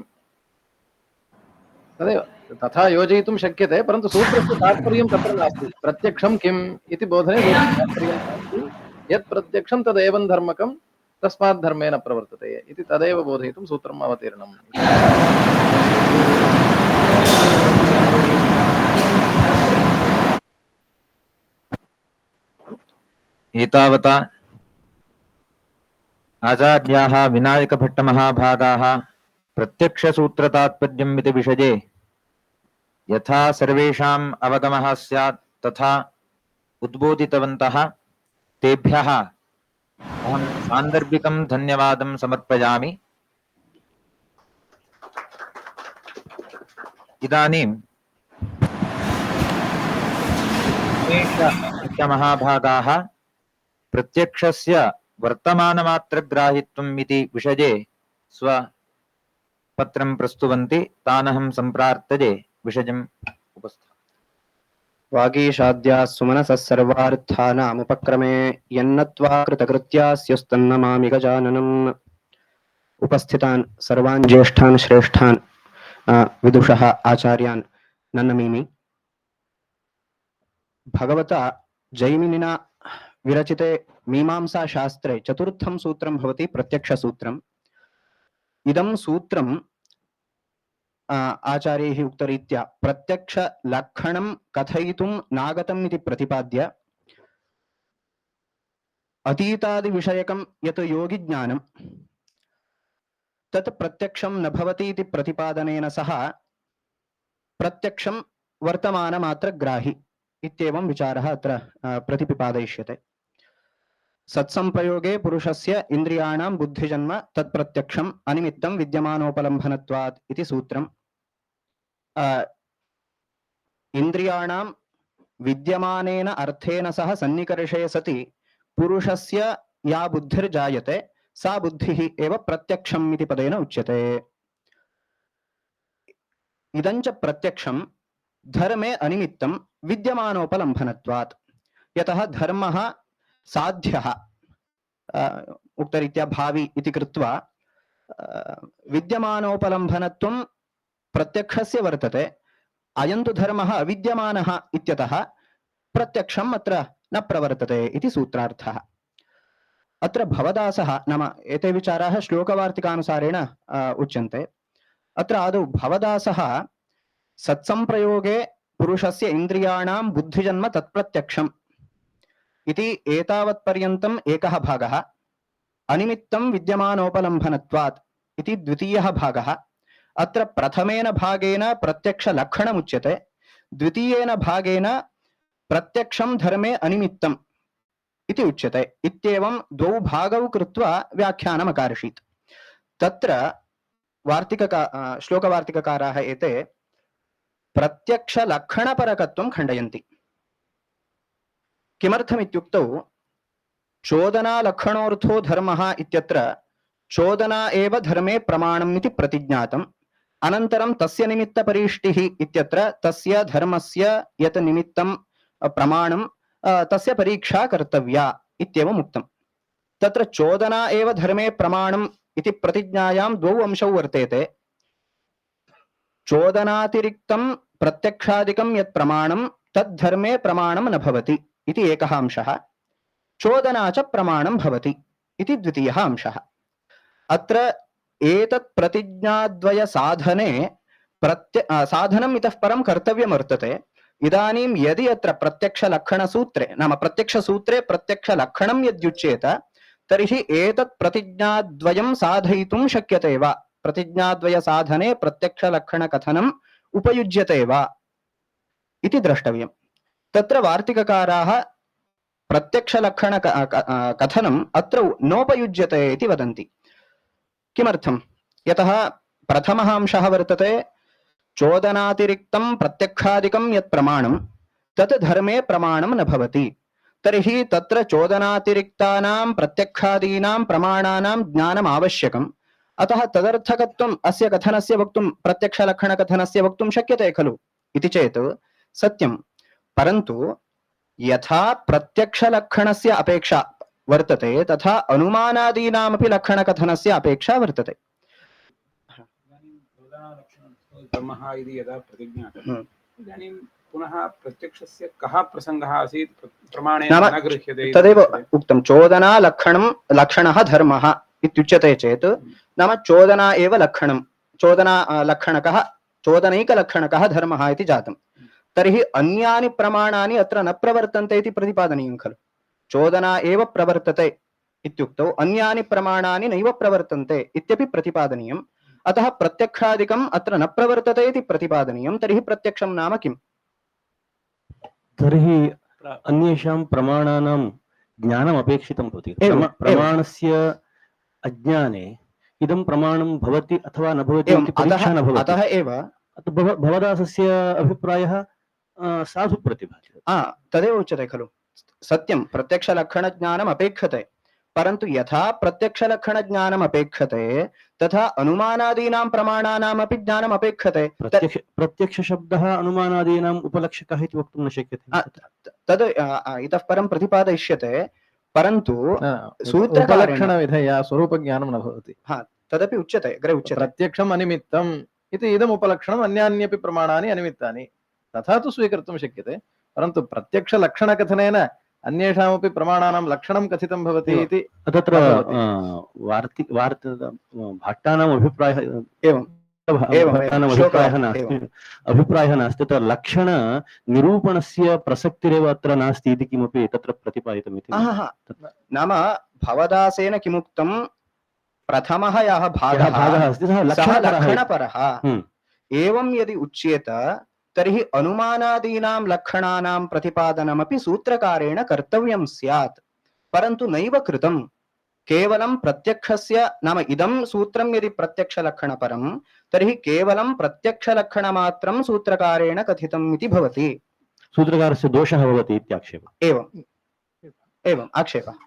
तदेव तथा योजयितुं शक्यते, परन्तु सूत्रस्य तात्पर्यं तत्र नास्ति। प्रत्यक्षं किम् इति बोधने तात्पर्यं नास्ति। यत् प्रत्यक्षं तदेवं धर्मकं तस्मात् धर्मेण प्रवर्तते इति तदेव बोधयितुं सूत्रम् अवतीर्णम्। एतावता आचार्याः विनायकभट्टमहाभागाः प्रत्यक्षसूत्रतात्पर्यम् इति विषये यथा सर्वेषाम् अवगमः स्यात् तथा उद्बोधितवन्तः। तेभ्यः अहं सान्दर्भिकं धन्यवादं समर्पयामि। इदानीं महाभागाः प्रत्यक्षस्य वर्तमानमात्रग्राहित्वम् इति विषये स्वपत्रं प्रस्तुवन्ति। तानहं सम्प्रार्थये विषयम् उपस्थापयामि। वागीशाद्याः सुमनसः सर्वार्थानामुपक्रमे यन्नत्वा कृतकृत्यास्यस्तन्नमामि गजाननम्। उपस्थितान् सर्वान् ज्येष्ठान् श्रेष्ठान् विदुषः आचार्यान् नन्नमीमि। भगवता जैमिनिना विरचिते मीमांसा शास्त्रे चतुर्थं सूत्रं भवति प्रत्यक्षसूत्रम्। इदं सूत्रं आचार्यैः उक्तरीत्या प्रत्यक्षलक्षणं कथयितुं नागतम् इति प्रतिपाद्य अतीतादिविषयकं यत् योगिज्ञानं तत् प्रत्यक्षं न भवति इति प्रतिपादनेन सह प्रत्यक्षं वर्तमानमात्रग्राहि इत्येवं विचारः अत्र प्रतिपिपादयिष्यते। सत्संप्रयोगे पुरुषस्य इन्द्रियाणां बुद्धिजन्म तत्प्रत्यक्षम् अनिमित्तं विद्यमानोपलम्भनत्वात् इति सूत्रम्। इन्द्रियाणां विद्यमानेन अर्थेन सह सन्निकर्षे सति पुरुषस्य या बुद्धिर्जायते सा बुद्धिः एव प्रत्यक्षम् इति पदेन उच्यते। इदञ्च प्रत्यक्षं धर्मे अनिमित्तं विद्यमानोपलम्भनत्वात्। यतः धर्मः साध्यः उक्तरीत्या भावी इति कृत्वा विद्यमानोपलम्भनत्वं प्रत्यक्षस्य वर्तते। अयं तु धर्मः अविद्यमानः इत्यतः प्रत्यक्षम् अत्र न प्रवर्तते इति सूत्रार्थः। अत्र भवदासः नाम एते विचाराः श्लोकवार्तिकानुसारेण उच्यन्ते। अत्र आदौ भवदासः सत्संप्रयोगे पुरुषस्य इन्द्रियाणां बुद्धिजन्म तत्प्रत्यक्षम् इति एतावत्पर्यन्तम् एकः भागः, अनिमित्तं विद्यमानोपलम्भनत्वात् इति द्वितीयः भागः। अत्र प्रथमेन भागेन प्रत्यक्षलक्षणमुच्यते, द्वितीयेन भागेन प्रत्यक्षं धर्मे अनिमित्तम् इति उच्यते। इत्येवं द्वौ भागौ कृत्वा व्याख्यानम् अकार्षीत्। तत्र श्लोकवार्तिककाराः एते प्रत्यक्षलक्षणपरकत्वं खण्डयन्ति। किमर्थमित्युक्तौ चोदनालक्षणोऽर्थो धर्मः इत्यत्र चोदना एव धर्मे प्रमाणम् इति प्रतिज्ञातम्। अनन्तरं तस्य निमित्तपरिष्टिः इत्यत्र तस्य धर्मस्य यत् निमित्तं प्रमाणं तस्य परीक्षा कर्तव्या इत्येवम् उक्तम्। तत्र चोदना एव धर्मे प्रमाणम् इति प्रतिज्ञायां द्वौ अंशौ वर्तेते। चोदनातिरिक्तं प्रत्यक्षादिकं यत् प्रमाणं तद् धर्मे प्रमाणं न भवति इति एकः अंशः। चोदना च प्रमाणं भवति इति द्वितीयः अंशः। अत्र एतत् प्रतिज्ञाद्वय साधने साधनम् इतः परं कर्तव्यं वर्तते। इदानीं यदि अत्र प्रत्यक्षलक्षणसूत्रे नाम प्रत्यक्षसूत्रे प्रत्यक्षलक्षणं यद्युच्येत तर्हि एतत् प्रतिज्ञाद्वयं साधयितुं शक्यते वा, प्रतिज्ञाद्वय साधने प्रत्यक्षलक्षणकथनम् उपयुज्यते वा इति द्रष्टव्यम्। तत्र वार्तिककाराः प्रत्यक्षलक्षण कथनम् अत्र नोपयुज्यते इति वदन्ति। किमर्थं? यतः प्रथमः अंशः वर्तते चोदनातिरिक्तं प्रत्यक्षादिकं यत् प्रमाणं तत् धर्मे प्रमाणं न भवति। तर्हि तत्र चोदनातिरिक्तानां प्रत्यक्षादीनां प्रमाणानां ज्ञानम् आवश्यकम्। अतः तदर्थकत्वम् अस्य कथनस्य वक्तुं प्रत्यक्षलक्षणकथनस्य वक्तुं शक्यते खलु इति चेत् सत्यं, परन्तु यथा प्रत्यक्षलक्षणस्य अपेक्षा वर्तते तथा अनुमानादीनामपि लक्षणकथनस्य अपेक्षा वर्तते। ब्रह्मः इति यदा प्रतिज्ञातम् इदानीं पुनः प्रत्यक्षस्य कः प्रसङ्गः आसीत् प्रमाणेन न गृह्यते। तदेव उक्तं चोदना लक्षणः धर्मः इत्युच्यते चेत् नाम चोदना एव लक्षणं, चोदना लक्षणकः चोदनैकलक्षणकः धर्मः इति जातम्। तर्हि अन्यानि प्रमाणानि अत्र न प्रवर्तन्ते इति प्रतिपादनीयं खलु। चोदना एव प्रवर्तते इत्युक्तौ अन्यानि प्रमाणानि नैव प्रवर्तन्ते इत्यपि प्रतिपादनीयम्। अतः प्रत्यक्षादिकम् अत्र न प्रवर्तते इति प्रतिपादनीयं। तर्हि प्रत्यक्षं नाम किम्? तर्हि अन्येषां प्रमाणानां ज्ञानम् अपेक्षितं भवति। प्रमाणस्य अज्ञाने इदं प्रमाणं भवति अथवा न भवति इति परीक्षा न भवति। अतः एव भवदासस्य अभिप्रायः साधु प्रतिभाति। तदेव उच्यते खलु। सत्यं प्रत्यक्षलक्षणज्ञानम् अपेक्षते, परन्तु यथा प्रत्यक्षलक्षणज्ञानम् अपेक्षते तथा अनुमानादीनां प्रमाणानामपि ज्ञानम् अपेक्षते। प्रत्यक्षशब्दः अनुमानादीनाम् उपलक्षकः इति वक्तुं न शक्यते। तद् इतः परं प्रतिपादयिष्यते, परन्तु सूत्रलक्षणविधया स्वरूपज्ञानं न भवति। तदपि उच्यते, अग्रे उच्यते प्रत्यक्षम् अनिमित्तम् इति इदम् उपलक्षणम्, अन्यान्यपि प्रमाणानि अनिमित्तानि, तथा तु स्वीकर्तुं शक्यते। परन्तु प्रत्यक्षलक्षणकथनेन अन्येषामपि प्रमाणानां लक्षणं कथितं भवति इति तत्र भाट्टानाम् अभिप्रायः अभिप्रायः नास्ति। तत्र लक्षणनिरूपणस्य प्रसक्तिरेव अत्र नास्ति इति किमपि तत्र प्रतिपादितम् इति। नाम भवदासेन किमुक्तं, प्रथमः यः भागः अस्ति सः लक्षणपरः। एवं यदि उच्येत तर्हि अनुमानादीनां लक्षणानां प्रतिपादनमपि सूत्रकारेण कर्तव्यं स्यात्, परन्तु नैव कृतं। केवलं प्रत्यक्षस्य नाम इदं सूत्रं यदि प्रत्यक्षलक्षणपरं तर्हि केवलं प्रत्यक्षलक्षणमात्रं सूत्रकारेण कथितम् इति भवति। सूत्रकारस्य दोषः भवति इत्याक्षेपः। एवम् आक्षेपः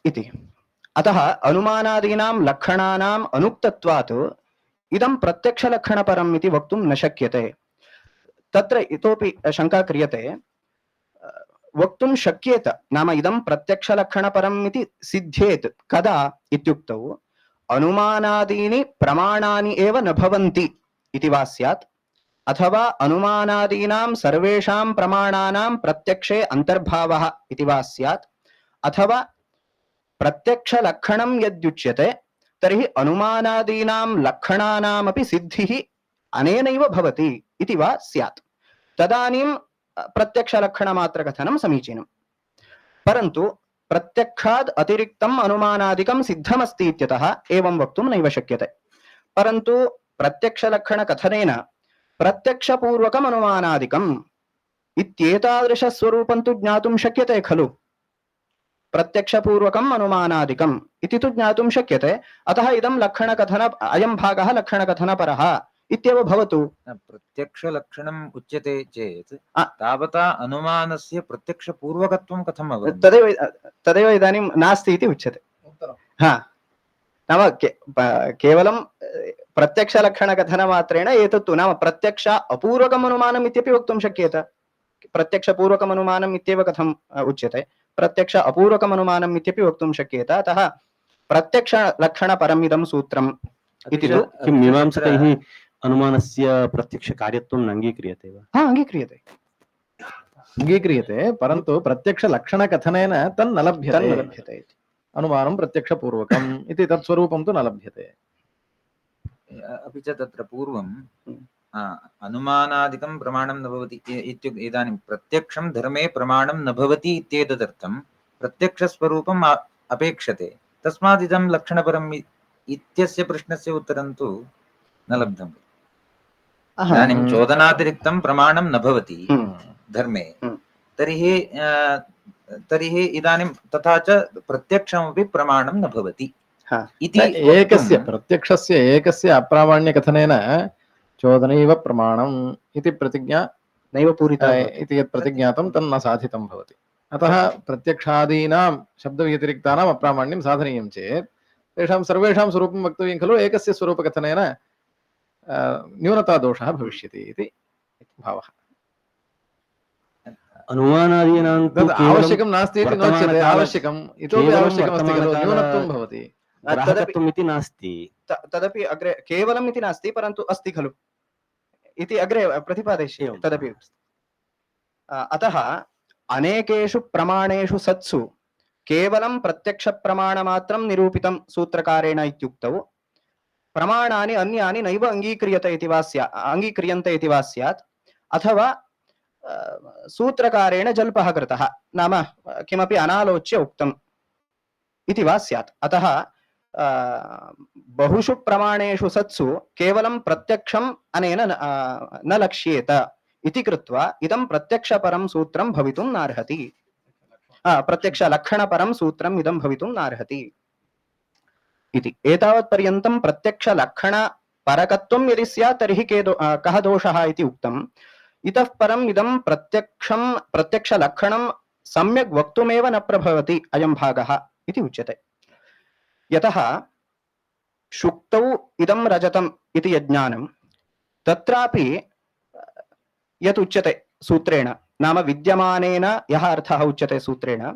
इति। अतः अनुमानादीनां लक्षणानाम् अनुक्तत्वात् इदं प्रत्यक्षलक्षणपरम् इति वक्तुं न शक्यते। तत्र इतोपि शङ्का क्रियते, वक्तुं शक्येत, नाम इदं प्रत्यक्षलक्षणपरम् इति सिद्ध्येत् कदा इत्युक्तौ अनुमानादीनि प्रमाणानि एव न भवन्ति इति वा स्यात्, अथवा अनुमानादीनां सर्वेषां प्रमाणानां प्रत्यक्षे अंतर्भावः इति वा स्यात्, अथवा प्रत्यक्षलक्षणं यद्युच्यते तर्हि अनुमानादीनां लक्षणानामपि सिद्धिः अनेनैव भवति इति वा स्यात्। तदानीं प्रत्यक्षलक्षणमात्रकथनं समीचीनं। परन्तु प्रत्यक्षात् अतिरिक्तम् अनुमानादिकं सिद्धमस्ति इत्यतः एवं वक्तुं नैव शक्यते। परन्तु प्रत्यक्षलक्षणकथनेन प्रत्यक्षपूर्वकम् अनुमानादिकम् इत्येतादृशस्वरूपं तु ज्ञातुं शक्यते खलु। प्रत्यक्षपूर्वकम् अनुमानादिकम् इति तु ज्ञातुं शक्यते। अतः इदं लक्षणकथन अयं भागः लक्षणकथनपरः इत्येव भवतु। प्रत्यक्षलक्षणम् उच्यते चेत् तावता अनुमानस्य प्रत्यक्षपूर्वकत्वं कथम् अवगम्यते? तदेव इदानीं नास्ति इति उच्यते। हा, नाम केवलं प्रत्यक्षलक्षणकथनमात्रेण एतत्तु नाम प्रत्यक्ष अपूर्वकम् अनुमानम् इत्यपि वक्तुं शक्येत। प्रत्यक्षपूर्वकम् अनुमानम् इत्येव कथम् उच्यते, प्रत्यक्ष अपूर्वकम् अनुमानम् इत्यपि वक्तुं शक्येत। अतः प्रत्यक्षलक्षणपरम् इदं सूत्रम् इति तु किं मीमांसकैः अनुमानस्य प्रत्यक्षकार्यत्वं न अङ्गीक्रियते वा? हा, अङ्गीक्रियते, अङ्गीक्रियते, परन्तु प्रत्यक्षलक्षणकथनेन तन्न लभ्यते। अनुमानं प्रत्यक्षपूर्वकम् इति तत्स्वरूपं तु न लभ्यते। अपि च तत्र पूर्वं अनुमानादिकं प्रमाणं न भवति इत्युक्ते इदानीं प्रत्यक्षं धर्मे प्रमाणं न भवति इत्येतदर्थं प्रत्यक्षस्वरूपम् अपेक्षते। तस्मात् इदं लक्षणपरम् इत्यस्य प्रश्नस्य उत्तरं तु न लब्धम्। इदानीं चोदनातिरिक्तं प्रमाणं न भवति धर्मे, तर्हि इदानीं तथा च प्रत्यक्षमपि प्रमाणं न भवति इति एकस्य प्रत्यक्षस्य एकस्य अप्रामाण्यकथनेन चोदनैव प्रमाणम् इति प्रतिज्ञा नैव पूरिता इति यत् प्रतिज्ञातं तन्न साधितं भवति। अतः प्रत्यक्षादीनां शब्दव्यतिरिक्तानाम् अप्रामाण्यं साधनीयं चेत् तेषां सर्वेषां स्वरूपं वक्तव्यं खलु। एकस्य स्वरूपकथनेन न्यूनतादोषः भविष्यति इति भावः। अनुमानादीनां तद् आवश्यकं नास्ति इति नोच्यते, आवश्यकम् इतोपि आवश्यकमस्ति खलु, न्यूनत्वं भवति। ग्राहकत्वम् इति नास्ति, तदपि अग्रे केवलम् इति नास्ति, परन्तु अस्ति खलु इति अग्रे प्रतिपादयिष्यामि। तदपि अतः अनेकेषु प्रमाणेषु सत्सु केवलं प्रत्यक्षप्रमाणमात्रं निरूपितं सूत्रकारेण इत्युक्तौ प्रमाणानि अन्यानि नैव अङ्गीक्रियन्ते इति वा स्यात्, अथवा सूत्रकारेण जल्पः कृतः, नाम किमपि अनालोच्य उक्तम् इति वा स्यात्। अतः बहुषु प्रमाणेषु सत्सु केवलं प्रत्यक्षम् अनेन न लक्ष्येत इति कृत्वा इदं प्रत्यक्षपरं सूत्रं भवितुं नार्हति। प्रत्यक्षलक्षणपरं सूत्रम् इदं भवितुं नार्हति इति। एतावत्पर्यन्तं प्रत्यक्षलक्षणपरकत्वं यदि स्यात् तर्हि कः दोषः इति उक्तम्। इतः परम् इदं प्रत्यक्षलक्षणं सम्यक् वक्तुमेव न प्रभवति अयं भागः इति उच्यते। यतः शुक्तौ इदं रजतम् इति यज्ञानं तत्रापि यत् उच्यते सूत्रेण, नाम विद्यमानेन यः अर्थः उच्यते सूत्रेण,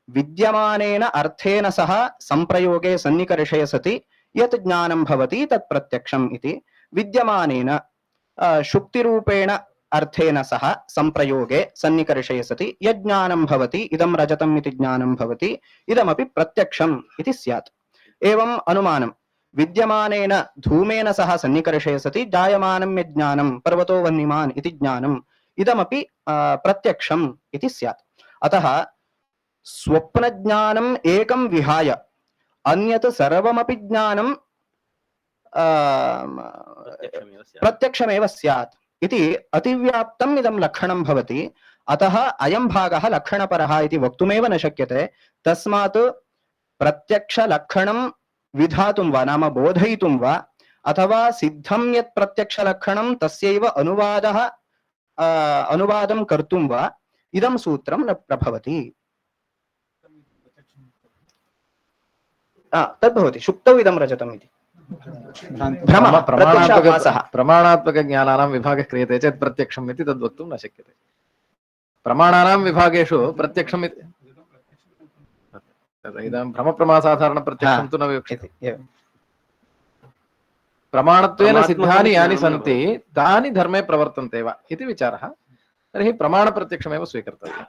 विद्यमानेन अर्थेन सह संप्रयोगे सन्निकर्षे सति यत् ज्ञानं भवति तत् प्रत्यक्षम् इति। विद्यमानेन शुक्तिरूपेण अर्थेन सह संप्रयोगे सन्निकर्षे सति यत् ज्ञानं भवति, इदं रजतम् इति ज्ञानं भवति, इदमपि प्रत्यक्षम् इति स्यात्। एवम् अनुमानं विद्यमानेन धूमेन सह सन्निकर्षे सति जायमानं यत् ज्ञानं पर्वतो वह्निमान् इति ज्ञानम् इदमपि प्रत्यक्षम् इति स्यात्। अतः स्वप्नज्ञानम् एकं विहाय अन्यत् सर्वमपि ज्ञानं प्रत्यक्षमेव स्यात् इति अतिव्याप्तम् इदं लक्षणं भवति। अतः अयं भागः लक्षणपरः इति वक्तुमेव न शक्यते। तस्मात् प्रत्यक्षलक्षणं विधातुं वा नाम बोधयितुं वा अथवा सिद्धं यत् प्रत्यक्षलक्षणं तस्यैव अनुवादं कर्तुं वा इदं सूत्रं न प्रभवति। तद्भवति शुक्तौ इदं रजतम् इति। भ्रमः प्रत्यक्षाभासः प्रमाणात्मकज्ञानानां विभागः क्रियते चेत् प्रत्यक्षम् इति तद् वक्तुं न शक्यते। प्रमाणानां विभागेषु प्रत्यक्षम् इति इदानीं भ्रमप्रमासाधारणप्रत्यक्षं तु न विवक्षितम्। प्रमाणत्वेन सिद्धानि यानि सन्ति तानि धर्मे प्रवर्तन्ते वा इति विचारः। तर्हि प्रमाणप्रत्यक्षमेव स्वीकर्तव्यम्।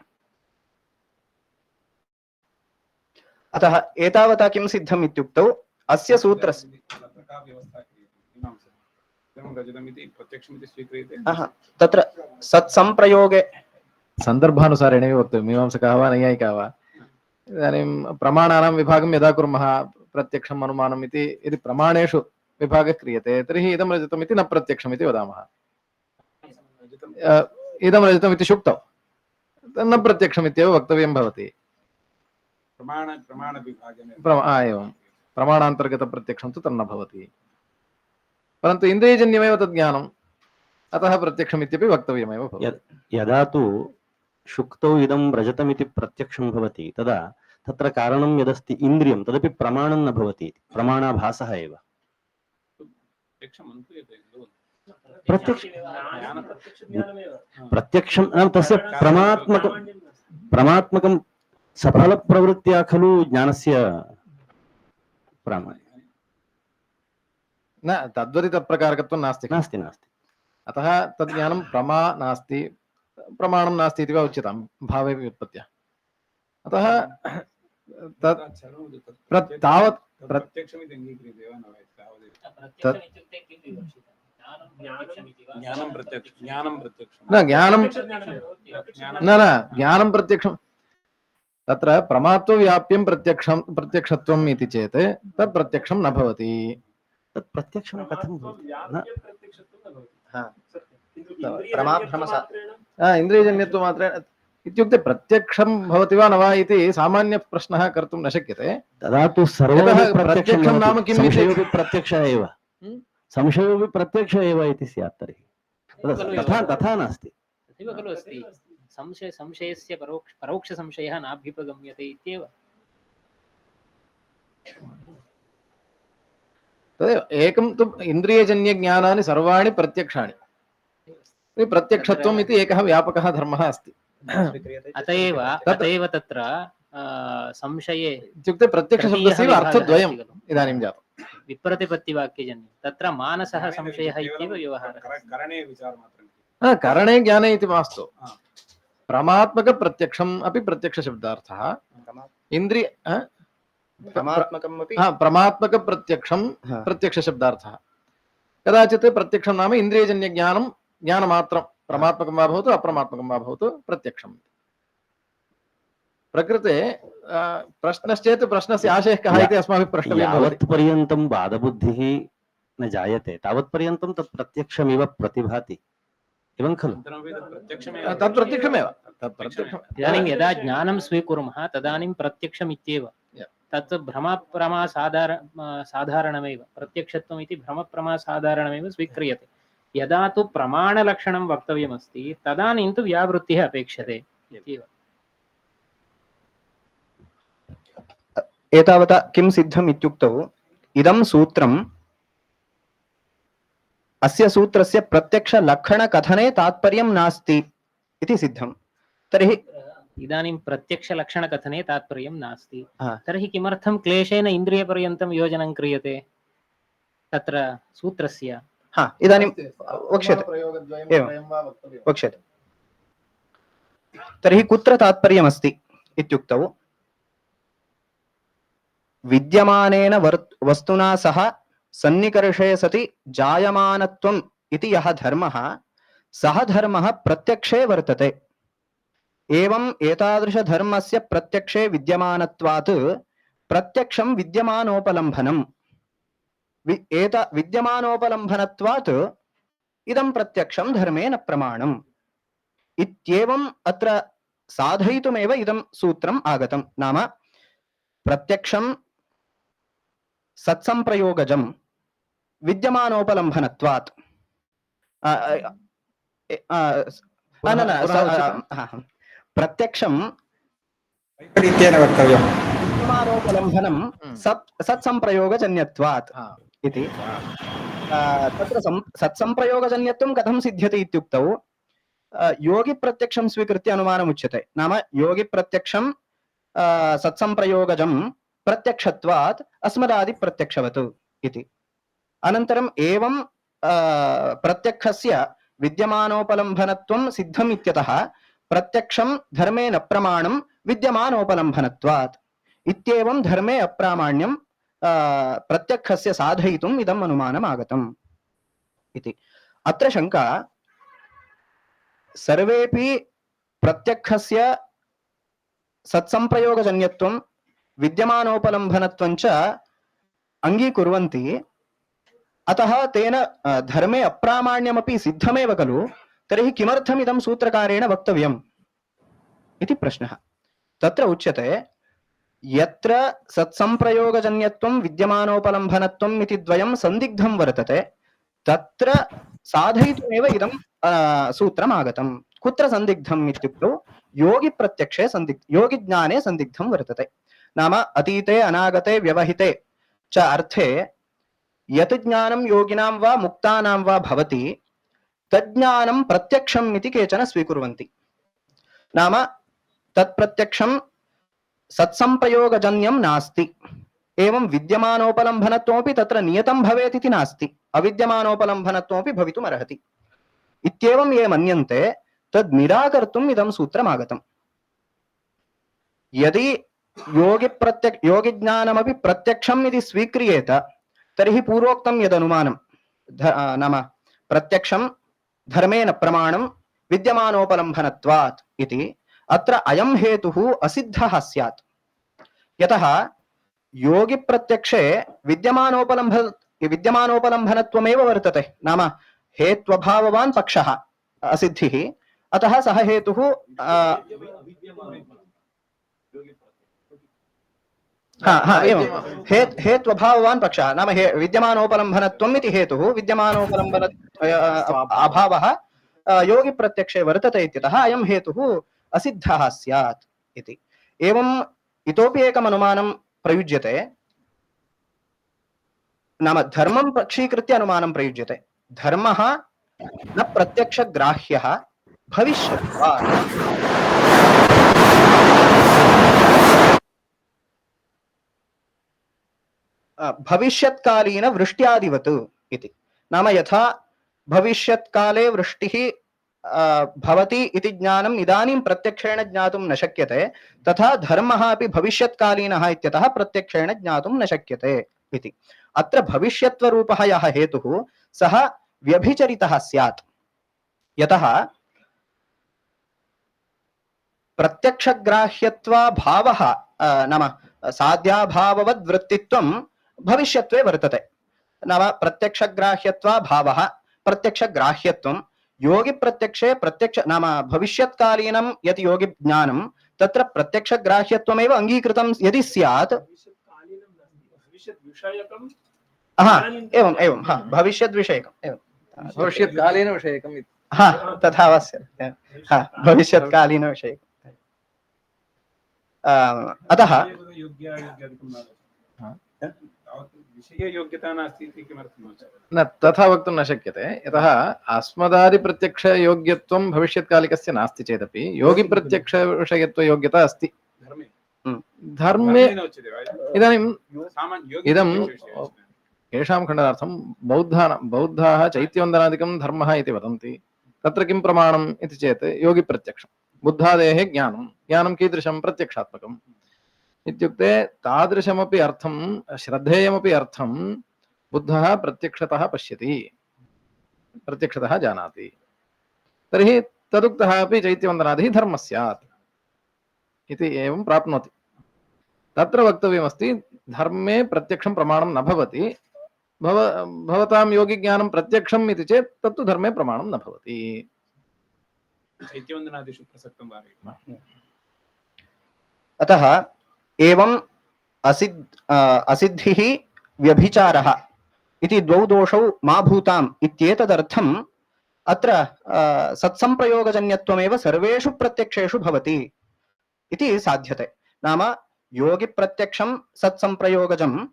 अतः एतावता किं सिद्धम् इत्युक्तौ अस्य सूत्रस्य तत्र सत्संप्रयोगे सन्दर्भानुसारेणैव वक्तव्यं। मीमांसकाः वा नैयायिकाः वा इदानीं प्रमाणानां विभागं यदा कुर्मः प्रत्यक्षम् अनुमानम् इति यदि प्रमाणेषु विभागः क्रियते तर्हि इदं रजतम् इति न प्रत्यक्षम् इति वदामः। इदं रजतम् इति शुक्तौ न प्रत्यक्षम् इत्येव वक्तव्यं भवति। एवं प्रमाणान्तर्गतप्रत्यक्षं तु तन्न भवति, परन्तु इन्द्रियजन्यमेव तद् ज्ञानम्, अतः प्रत्यक्षम् इत्यपि वक्तव्यमेव भवति। यदा तु शुक्तौ इदं रजतमिति प्रत्यक्षं भवति तदा तत्र कारणं यदस्ति इन्द्रियं तदपि प्रमाणं न भवति, प्रमाणाभासः एव। प्रत्यक्षं नाम तस्य प्रमात्मकं सफलप्रवृत्त्या खलु ज्ञानस्य प्रामाण्यं न तद्वति तत्प्रकारकत्वं नास्ति नास्ति नास्ति। अतः तद् ज्ञानं प्रमा नास्ति, प्रमाणं नास्ति इति वा उच्यतां भावे व्युत्पत्त्या। अतः तावत् ज्ञानं प्रत्यक्षं तत्र प्रमात्वव्याप्यं प्रत्यक्षत्वम् इति चेत् तत् प्रत्यक्षं न भवति। तत् प्रत्यक्षं कथं भवति? इन्द्रियजन्यत्वमात्रेण इत्युक्ते प्रत्यक्षं भवति वा न वा इति सामान्यप्रश्नः कर्तुं न शक्यते। तदा तु सर्वं प्रत्यक्षं नाम किं? संशयोऽपि प्रत्यक्षः एव, संशयोऽपि प्रत्यक्ष एव इति स्यात्। तर्हि तथा नास्ति। तथैव खलु अस्ति, संशयस्य परोक्षसंशयः नाभ्युपगम्यते इत्येव। तदेव एकं तु इन्द्रियजन्यज्ञानानि सर्वाणि प्रत्यक्षाणि। प्रत्यक्षत्वम् इति एकः व्यापकः धर्मः अस्ति। अत एव तत्र संशये इत्युक्ते प्रत्यक्षशब्दस्य अर्थद्वयम् इदानीं जातम्। विप्रतिपत्तिवाक्यजन्यं तत्र मानसः संशयः इत्येव व्यवहारः। करणे ज्ञाने इति मास्तु, प्रमात्मकप्रत्यक्षम् अपि प्रत्यक्षशब्दार्थः, इन्द्रिय प्रमात्मकप्रत्यक्षं प्रत्यक्षशब्दार्थः। कदाचित् प्रत्यक्षं नाम इन्द्रियजन्यज्ञानं, ज्ञानमात्रं, प्रमात्मकं वा भवतु अप्रमात्मकं वा भवतु प्रत्यक्षम्। प्रकृते प्रश्नश्चेत् प्रश्नस्य आशयः कः इति अस्माभिः प्रष्टव्यं भवति। यावत्पर्यन्तं वादबुद्धिः न जायते तावत्पर्यन्तं तत् प्रत्यक्षमिव प्रतिभाति, एवं खलु? तत् प्रत्यक्षमेव। इदानीं यदा ज्ञानं स्वीकुर्मः तदानीं प्रत्यक्षम् इत्येव। तत् भ्रमप्रमासाधारणमेव, प्रत्यक्षत्वम् इति भ्रमप्रमासाधारणमेव स्वीक्रियते। यदा तु प्रमाणलक्षणं वक्तव्यमस्ति तदानीं तु व्यावृत्तिः अपेक्षते इत्येव। एतावता किं सिद्धम् इत्युक्तौ इदं सूत्रम् अस्य सूत्रस्य प्रत्यक्षलक्षणकथने तात्पर्यं नास्ति इति सिद्धम्। तर्हि इदानीं प्रत्यक्षलक्षणकथने तात्पर्यं नास्ति, तर्हि किमर्थं क्लेशेन इन्द्रियपर्यन्तं योजनं क्रियते तत्र सूत्रस्य? इदानीं वक्ष्यते, वक्ष्यते। तर्हि कुत्र तात्पर्यमस्ति इत्युक्तौ विद्यमानेन वस्तुना सह सन्निकर्षे सति जायमानत्वम् इति यः धर्मः सः धर्मः प्रत्यक्षे वर्तते। एवम् एतादृशधर्मस्य प्रत्यक्षे विद्यमानत्वात् प्रत्यक्षं विद्यमानोपलम्भनम्, विद्यमानोपलम्भनत्वात् इदं प्रत्यक्षं धर्मेण प्रमाणम् इत्येवम् अत्र साधयितुमेव इदं सूत्रम् आगतं। नाम प्रत्यक्षं सत्संप्रयोगजं विद्यमानोपलम्भनत्वात् प्रत्यक्षं वैपरीत्येन वक्तव्यम्। विद्यमानोपलम्भनं सत्संप्रयोगजन्यत्वात् इति तत्र सत्संप्रयोगजन्यत्वं कथं सिद्ध्यति इत्युक्तौ योगिप्रत्यक्षं स्वीकृत्य अनुमानमुच्यते। नाम योगिप्रत्यक्षं सत्संप्रयोगजं प्रत्यक्षत्वात् अस्मदादिप्रत्यक्षवत् इति। अनन्तरम् एवं प्रत्यक्षस्य विद्यमानोपलम्भनत्वं सिद्धम् इत्यतः प्रत्यक्षं धर्मे न प्रमाणं विद्यमानोपलम्भनत्वात् इत्येवं धर्मे अप्रामाण्यं प्रत्यक्षस्य साधयितुम् इदम् अनुमानम् आगतम् इति। अत्र शङ्का सर्वेपि प्रत्यक्षस्य सत्संप्रयोगजन्यत्वं विद्यमानोपलम्भनत्वं च अङ्गीकुर्वन्ति। अतः तेन धर्मे अप्रामाण्यमपि सिद्धमेव खलु, तर्हि किमर्थम् इदं सूत्रकारेण वक्तव्यम् इति प्रश्नः। तत्र उच्यते यत्र सत्संप्रयोगजन्यत्वं विद्यमानोपलम्भनत्वम् इति द्वयं सन्दिग्धं वर्तते तत्र साधयितुमेव इदं सूत्रम् आगतम्। कुत्र सन्दिग्धम् इत्युक्तौ योगिप्रत्यक्षे योगिज्ञाने सन्दिग्धं वर्तते। नाम अतीते अनागते व्यवहिते च अर्थे यत् ज्ञानं योगिनां वा मुक्तानां वा भवति तज्ज्ञानं प्रत्यक्षम् इति केचन स्वीकुर्वन्ति। नाम तत्प्रत्यक्षं सत्संप्रयोगजन्यं नास्ति। एवं विद्यमानोपलम्भनत्वमपि तत्र नियतं भवेत् इति नास्ति, अविद्यमानोपलम्भनत्वमपि भवितुम् अर्हति इत्येवं ये मन्यन्ते तद् निराकर्तुम् इदं सूत्रम् आगतम्। यदि योगिज्ञानमपि प्रत्यक्षम् इति स्वीक्रियेत तर्हि पूर्वोक्तं यदनुमानं नाम प्रत्यक्षं धर्मेण प्रमाणं विद्यमानोपलम्भनत्वात् इति अत्र अयं हेतुः असिद्धः स्यात्। यतः योगिप्रत्यक्षे विद्यमानोपलम्भनत्वमेव वर्तते। नाम हेत्वभाववान् पक्षः असिद्धिः, अतः सः हेतुः एवं हेत्वभाववान् पक्षः नाम विद्यमानोपलम्भनत्वम् इति हेतुः विद्यमानोपलम्बन अभावः योगिप्रत्यक्षे वर्तते इत्यतः अयं हेतुः असिद्धः स्यात् इति। एवम् इतोपि एकम् अनुमानं प्रयुज्यते। नाम धर्मं पक्षीकृत्य अनुमानं प्रयुज्यते। धर्मः न प्रत्यक्षग्राह्यः भविष्यत्वात्। भविष्यत्कालीन वृष्ट्यादिवत् इति। नाम यथा भविष्यत्काले वृष्टिः भवति इति ज्ञानम् इदानीं प्रत्यक्षेण ज्ञातुं न शक्यते, तथा धर्मः अपि भविष्यत्कालीनः इत्यतः प्रत्यक्षेण ज्ञातुं न शक्यते इति। अत्र भविष्यत्वरूपः यः हेतुः सः व्यभिचरितः स्यात्। यतः प्रत्यक्षग्राह्यत्वाभावः नाम साध्याभाववद्वृत्तित्वं भविष्यत्वे वर्तते। नाम प्रत्यक्षग्राह्यत्वाभावः प्रत्यक्षग्राह्यत्वं योगिप्रत्यक्षे प्रत्यक्ष नाम भविष्यत्कालीनं यत् योगिज्ञानं तत्र प्रत्यक्षग्राह्यत्वमेव अङ्गीकृतं यदि स्यात् एवं भविष्यद्विषयकम् एवं भविष्यत्कालीनविषयकम् तथा वा स्यात् भविष्यत्कालीनविषयकम्। अतः विषययोग्यता नास्ति इति किमर्थं न तथा वक्तुं न शक्यते। यतः अस्मदादिप्रत्यक्षयोग्यत्वं भविष्यत्कालिकस्य नास्ति चेदपि योगिप्रत्यक्षविषयत्वयोग्यता अस्ति धर्मे। इदानीम् इदं येषां खण्डनार्थं बौद्धाः चैत्यवन्दनादिकं धर्मः इति वदन्ति। तत्र किं प्रमाणम् इति चेत् योगिप्रत्यक्षं बुद्धादेः ज्ञानं कीदृशं प्रत्यक्षात्मकम् इत्युक्ते तादृशमपि अर्थं श्रद्धेयमपि अर्थं बुद्धः प्रत्यक्षतः पश्यति, प्रत्यक्षतः जानाति। तर्हि तदुक्तः अपि चैत्यवन्दनादिः धर्मः स्यात् इति एवं प्राप्नोति। तत्र वक्तव्यमस्ति धर्मे प्रत्यक्षं प्रमाणं न भवति, भवतां योगिज्ञानं प्रत्यक्षम् इति चेत् तत्तु धर्मे प्रमाणं न भवति। चैत्यवन्दनादिषु प्रसक्तं वा? अतः एवं असिद्धिः व्यभिचारः इति द्वौ दोषौ मा भूताम् इत्येतदर्थम् अत्र सत्संप्रयोगजन्यत्वमेव सर्वेषु प्रत्यक्षेषु भवति इति साध्यते। नाम योगिप्रत्यक्षं सत्संप्रयोगजं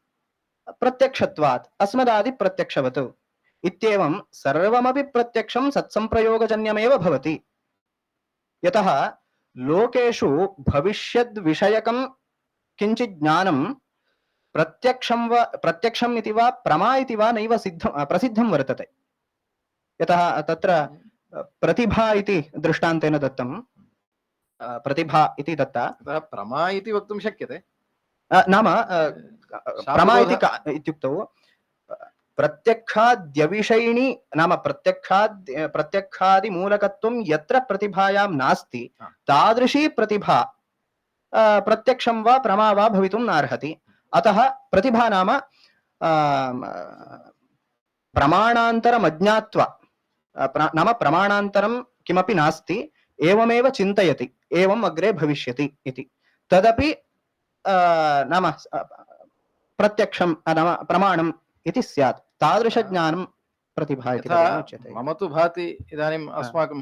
प्रत्यक्षत्वात् अस्मदादि प्रत्यक्षवत् इत्येवं सर्वमपि प्रत्यक्षं सत्संप्रयोगजन्यमेव भवति। यतः लोकेषु भविष्यद् विषयकं किञ्चित् ज्ञानं प्रत्यक्षम् इति वा प्रमा इति वा नैव प्रसिद्धं वर्तते। यतः तत्र प्रतिभा इति दृष्टान्तेन दत्तं, प्रतिभा इति दत्ता, प्रमा इति वक्तुं शक्यते। नाम प्रमा इत्युक्तौ प्रत्यक्षाद्यविषयिणी नाम प्रत्यक्षादिमूलकत्वं यत्र प्रतिभायां नास्ति तादृशी प्रतिभा प्रत्यक्षं वा प्रमा वा भवितुं नार्हति। अतः प्रतिभा नाम प्रमाणान्तरम् अज्ञात्वा नाम प्रमाणान्तरं किमपि नास्ति, एवमेव चिन्तयति, एवम् अग्रे भविष्यति इति। तदपि नाम प्रत्यक्षं नाम प्रमाणम् इति स्यात्। तादृशज्ञानं प्रतिभा इति उच्यते। मम तु भाति इदानीम् अस्माकं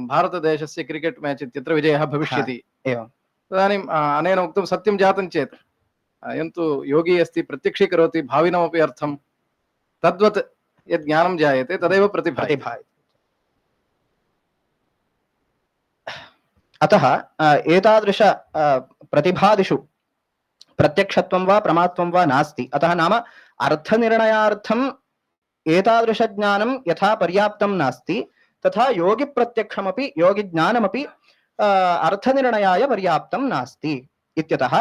भारतदेशस्य क्रिकेट् मैच् इत्यत्र विजयः भविष्यति, एवं तदानीम् अनेन उक्तं सत्यं जातं चेत् अयं तु योगी अस्ति, प्रत्यक्षीकरोति भाविनमपि अर्थं, तद्वत् यद् ज्ञानं जायते तदेव प्रतिभा। अतः एतादृश प्रतिभादिषु प्रत्यक्षत्वं वा प्रमात्वं वा नास्ति। अतः नाम अर्थनिर्णयार्थम् एतादृशज्ञानं यथा पर्याप्तं नास्ति तथा योगिप्रत्यक्षमपि योगिज्ञानमपि अर्थनिर्णयाय पर्याप्तं नास्ति इत्यतः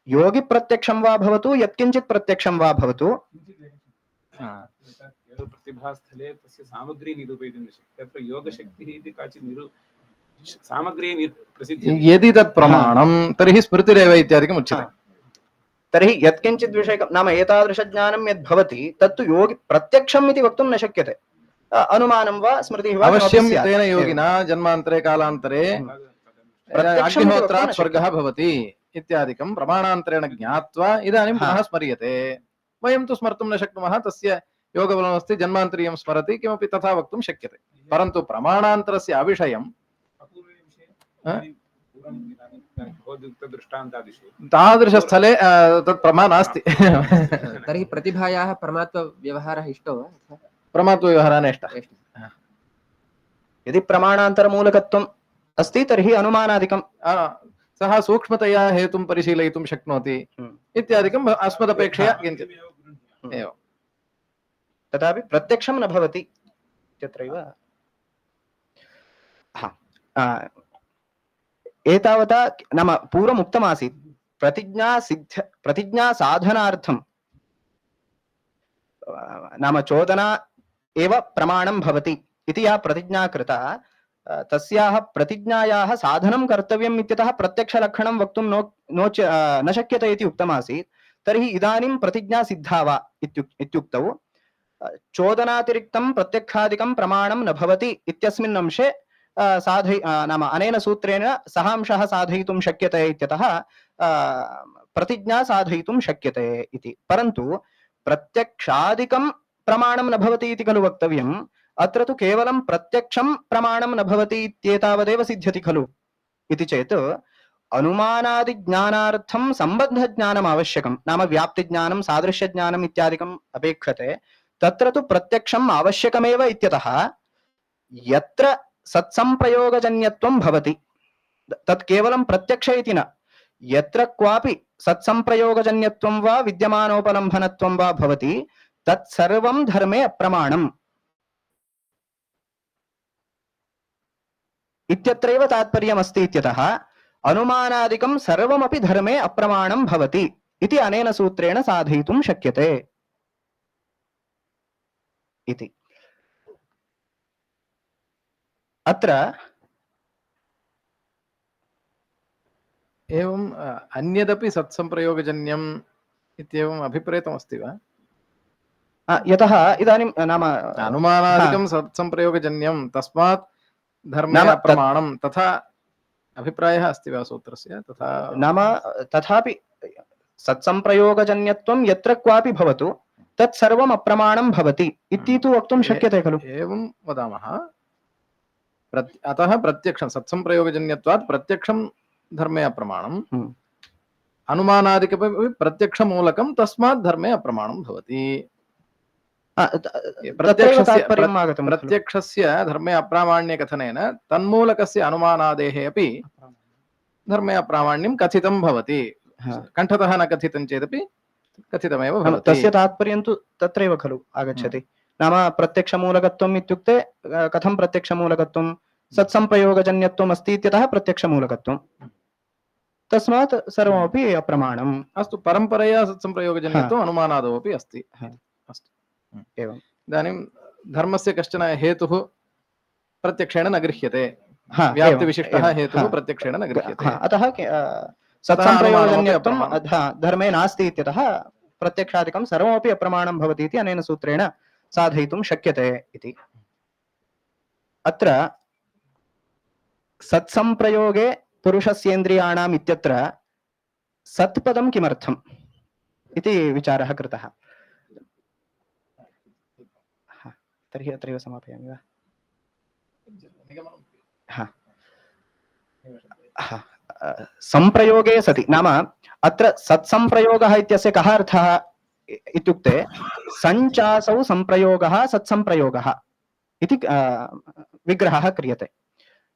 योगिप्रत्यक्षं वा भवतु यत्किञ्चित् प्रत्यक्षं वा भवतु प्रतिभास्थले तस्य सामग्री निरूपयितुं न शक्यते। तत्र योगशक्तिः इति काचित् सामग्री प्रसिद्ध्यते। यदि तत् प्रमाणं तर्हि स्मृतिरेव इत्यादिकम् उच्यते। तर्हि यत्किञ्चित् विषयकं नाम एतादृशज्ञानं यद् भवति तत्तु योगि प्रत्यक्षम् इति वक्तुं न शक्यते। अनुमानं वा स्मृतिः वा अवश्यं तेन योगिना जन्मान्तरे कालान्तरे अग्निहोत्रात् स्वर्गः भवति इत्यादिकं प्रमाणान्तरेण ज्ञात्वा इदानीं पुनः स्मर्यते। वयं तु स्मर्तुं न शक्नुमः, तस्य योगबलमस्ति, जन्मान्तरीयं स्मरति, किमपि तथा वक्तुं शक्यते। परन्तु प्रमाणान्तरस्य अविषयं तादृशस्थले तत् प्रमा नास्ति। तर्हि प्रतिभायाः प्रमात्वव्यवहारः इष्टो वा? प्रमात्वव्यवहारः नेष्टः। यदि प्रमाणान्तरमूलकत्वम् अस्ति तर्हि अनुमानादिकं सः सूक्ष्मतया हेतुं परिशीलयितुं शक्नोति इत्यादिकम् अस्मदपेक्षया किञ्चित् एवं। तथापि प्रत्यक्षं न भवति इत्यत्रैव। एतावता नाम पूर्वम् उक्तमासीत् प्रतिज्ञा साधनार्थं नाम चोदना एव प्रमाणं भवति इति या प्रतिज्ञा कृता तस्याः प्रतिज्ञायाः साधनं कर्तव्यम् इत्यतः प्रत्यक्षलक्षणं वक्तुं न शक्यते इति उक्तमासीत्। तर्हि इदानीं प्रतिज्ञा सिद्धा वा इत्युक्तौ चोदनातिरिक्तं प्रत्यक्षादिकं प्रमाणं न भवति इत्यस्मिन् अंशे नाम अनेन सूत्रेण सः अंशः साधयितुं शक्यते इत्यतः प्रतिज्ञा साधयितुं शक्यते इति। परन्तु प्रत्यक्षादिकं प्रमाणं न भवति इति खलु वक्तव्यम्। अत्र तु केवलं प्रत्यक्षं प्रमाणं न भवति इत्येतावदेव सिद्ध्यति खलु इति चेत् अनुमानादिज्ञानार्थं सम्बद्धज्ञानम् आवश्यकं, नाम व्याप्तिज्ञानं सादृश्यज्ञानम् इत्यादिकम् अपेक्षते। तत्र तु प्रत्यक्षम् आवश्यकमेव इत्यतः यत्र सत्संप्रयोगजन्यत्वं भवति तत् केवलं प्रत्यक्ष इति न, यत्र क्वापि सत्संप्रयोगजन्यत्वं वा विद्यमानोपलम्भनत्वं वा भवति तत्सर्वं धर्मे अप्रमाणम् इत्यत्रैव तात्पर्यमस्ति इत्यतः अनुमानादिकं सर्वमपि धर्मे अप्रमाणं भवति इति अनेन सूत्रेण साधयितुं शक्यते इति। अत्र एवम् अन्यदपि सत्संप्रयोगजन्यम् इत्येवम् अभिप्रेतमस्ति वा? यतः इदानीं नाम अनुमानादिकं सत्संप्रयोगजन्यं तस्मात् धर्मे प्रमाणं तथा अभिप्रायः अस्ति वा सूत्रस्य? तथा नाम तथापि सत्संप्रयोगजन्यत्वं यत्र क्वापि भवतु तत् सर्वम् अप्रमाणं भवति इति तु वक्तुं शक्यते खलु। एवं वदामः। अतः प्रत्यक्षं सत्संप्रयोगजन्यत्वात् प्रत्यक्षं धर्मे अप्रमाणम्, अनुमानादिकमपि प्रत्यक्षमूलकं तस्मात् धर्मे अप्रमाणं भवति। प्रत्यक्षस्य धर्मे अप्रामाण्यकथनेन तन्मूलकस्य अनुमानादेः अपि धर्मे अप्रामाण्यं कथितं भवति। कण्ठतः न कथितं चेदपि कथितमेव भवति। तस्य तात्पर्यं तु तत्रैव खलु आगच्छति। नाम प्रत्यक्षमूलकत्वम् इत्युक्ते कथं प्रत्यक्षमूलकत्वं सत्संप्रयोगजन्यत्वम् अस्ति इत्यतः प्रत्यक्षमूलकत्वं, तस्मात् सर्वमपि अप्रमाणम्। अस्तु, परम्परया सत्संप्रयोगजन्यत्वम् अनुमानादौ अपि अस्ति। अस्तु, एवम्। इदानीं धर्मस्य कश्चन हेतुः प्रत्यक्षेण न गृह्यते, व्याप्तिविशिष्टः हेतुः प्रत्यक्षेण न गृह्यते, अतः सत्संप्रयोगजन्यत्वं धर्मे नास्ति इत्यतः प्रत्यक्षादिकं सर्वमपि अप्रमाणं भवति इति अनेन सूत्रेण साधयितुं शक्यते इति। अत्र सत्संप्रयोगे पुरुषस्येन्द्रियाणाम् इत्यत्र सत्पदं किमर्थम् इति विचारः कृतः। तर्हि अत्रैव समापयामि वा? संप्रयोगे सति नाम अत्र सत्संप्रयोगः इत्यस्य कः अर्थः इत्युक्ते सञ्चासौ संप्रयोगः सत्संप्रयोगः इति विग्रहः क्रियते।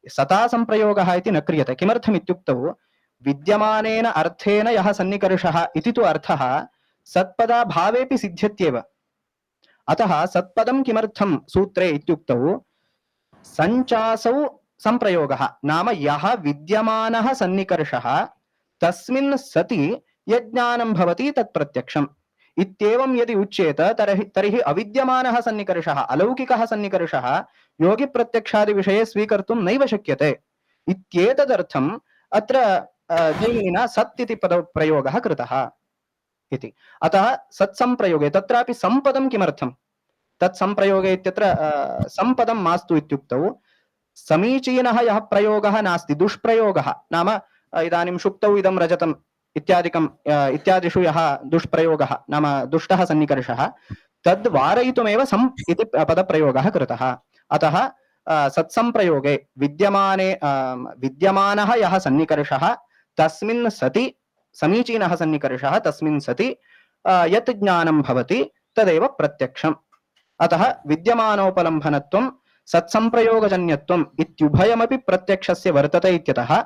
सता संप्रयोगः इति न क्रियते। किमर्थम् इत्युक्तौ विद्यमानेन अर्थेन यः सन्निकर्षः इति तु अर्थः सत्पदाभावेपि सिद्ध्यत्येव। अतः सत्पदं किमर्थं सूत्रे इत्युक्तौ सञ्चासौ संप्रयोगः नाम यः विद्यमानः सन्निकर्षः तस्मिन् सति यज्ञानं भवति तत् प्रत्यक्षम् इत्येवं यदि उच्येत तर्हि अविद्यमानः सन्निकर्षः अलौकिकः सन्निकर्षः योगिप्रत्यक्षादि विषये स्वीकर्तुं नैव शक्यते इत्येतदर्थम् अत्र जैमिनिना सत् इति पदप्रयोगः कृतः इति। अतः सत्संप्रयोगे तत्रापि संपदं किमर्थं तत्संप्रयोगे इत्यत्र संपदं मास्तु इत्युक्तौ समीचीनः यः प्रयोगः नास्ति, दुष्प्रयोगः नाम इदानीं शुक्तौ इदं रजतम् इत्यादिकं इत्यादिषु यः दुष्प्रयोगः नाम दुष्टः सन्निकर्षः तद् वारयितुमेव सम् इति पदप्रयोगः कृतः। अतः सत्संप्रयोगे विद्यमानः यः सन्निकर्षः तस्मिन् सति समीचीनः सन्निकर्षः तस्मिन् सति यत् ज्ञानं भवति तदेव प्रत्यक्षम्। अतः विद्यमानोपलम्भनत्वं सत्संप्रयोगजन्यत्वम् इत्युभयमपि प्रत्यक्षस्य वर्तते इत्यतः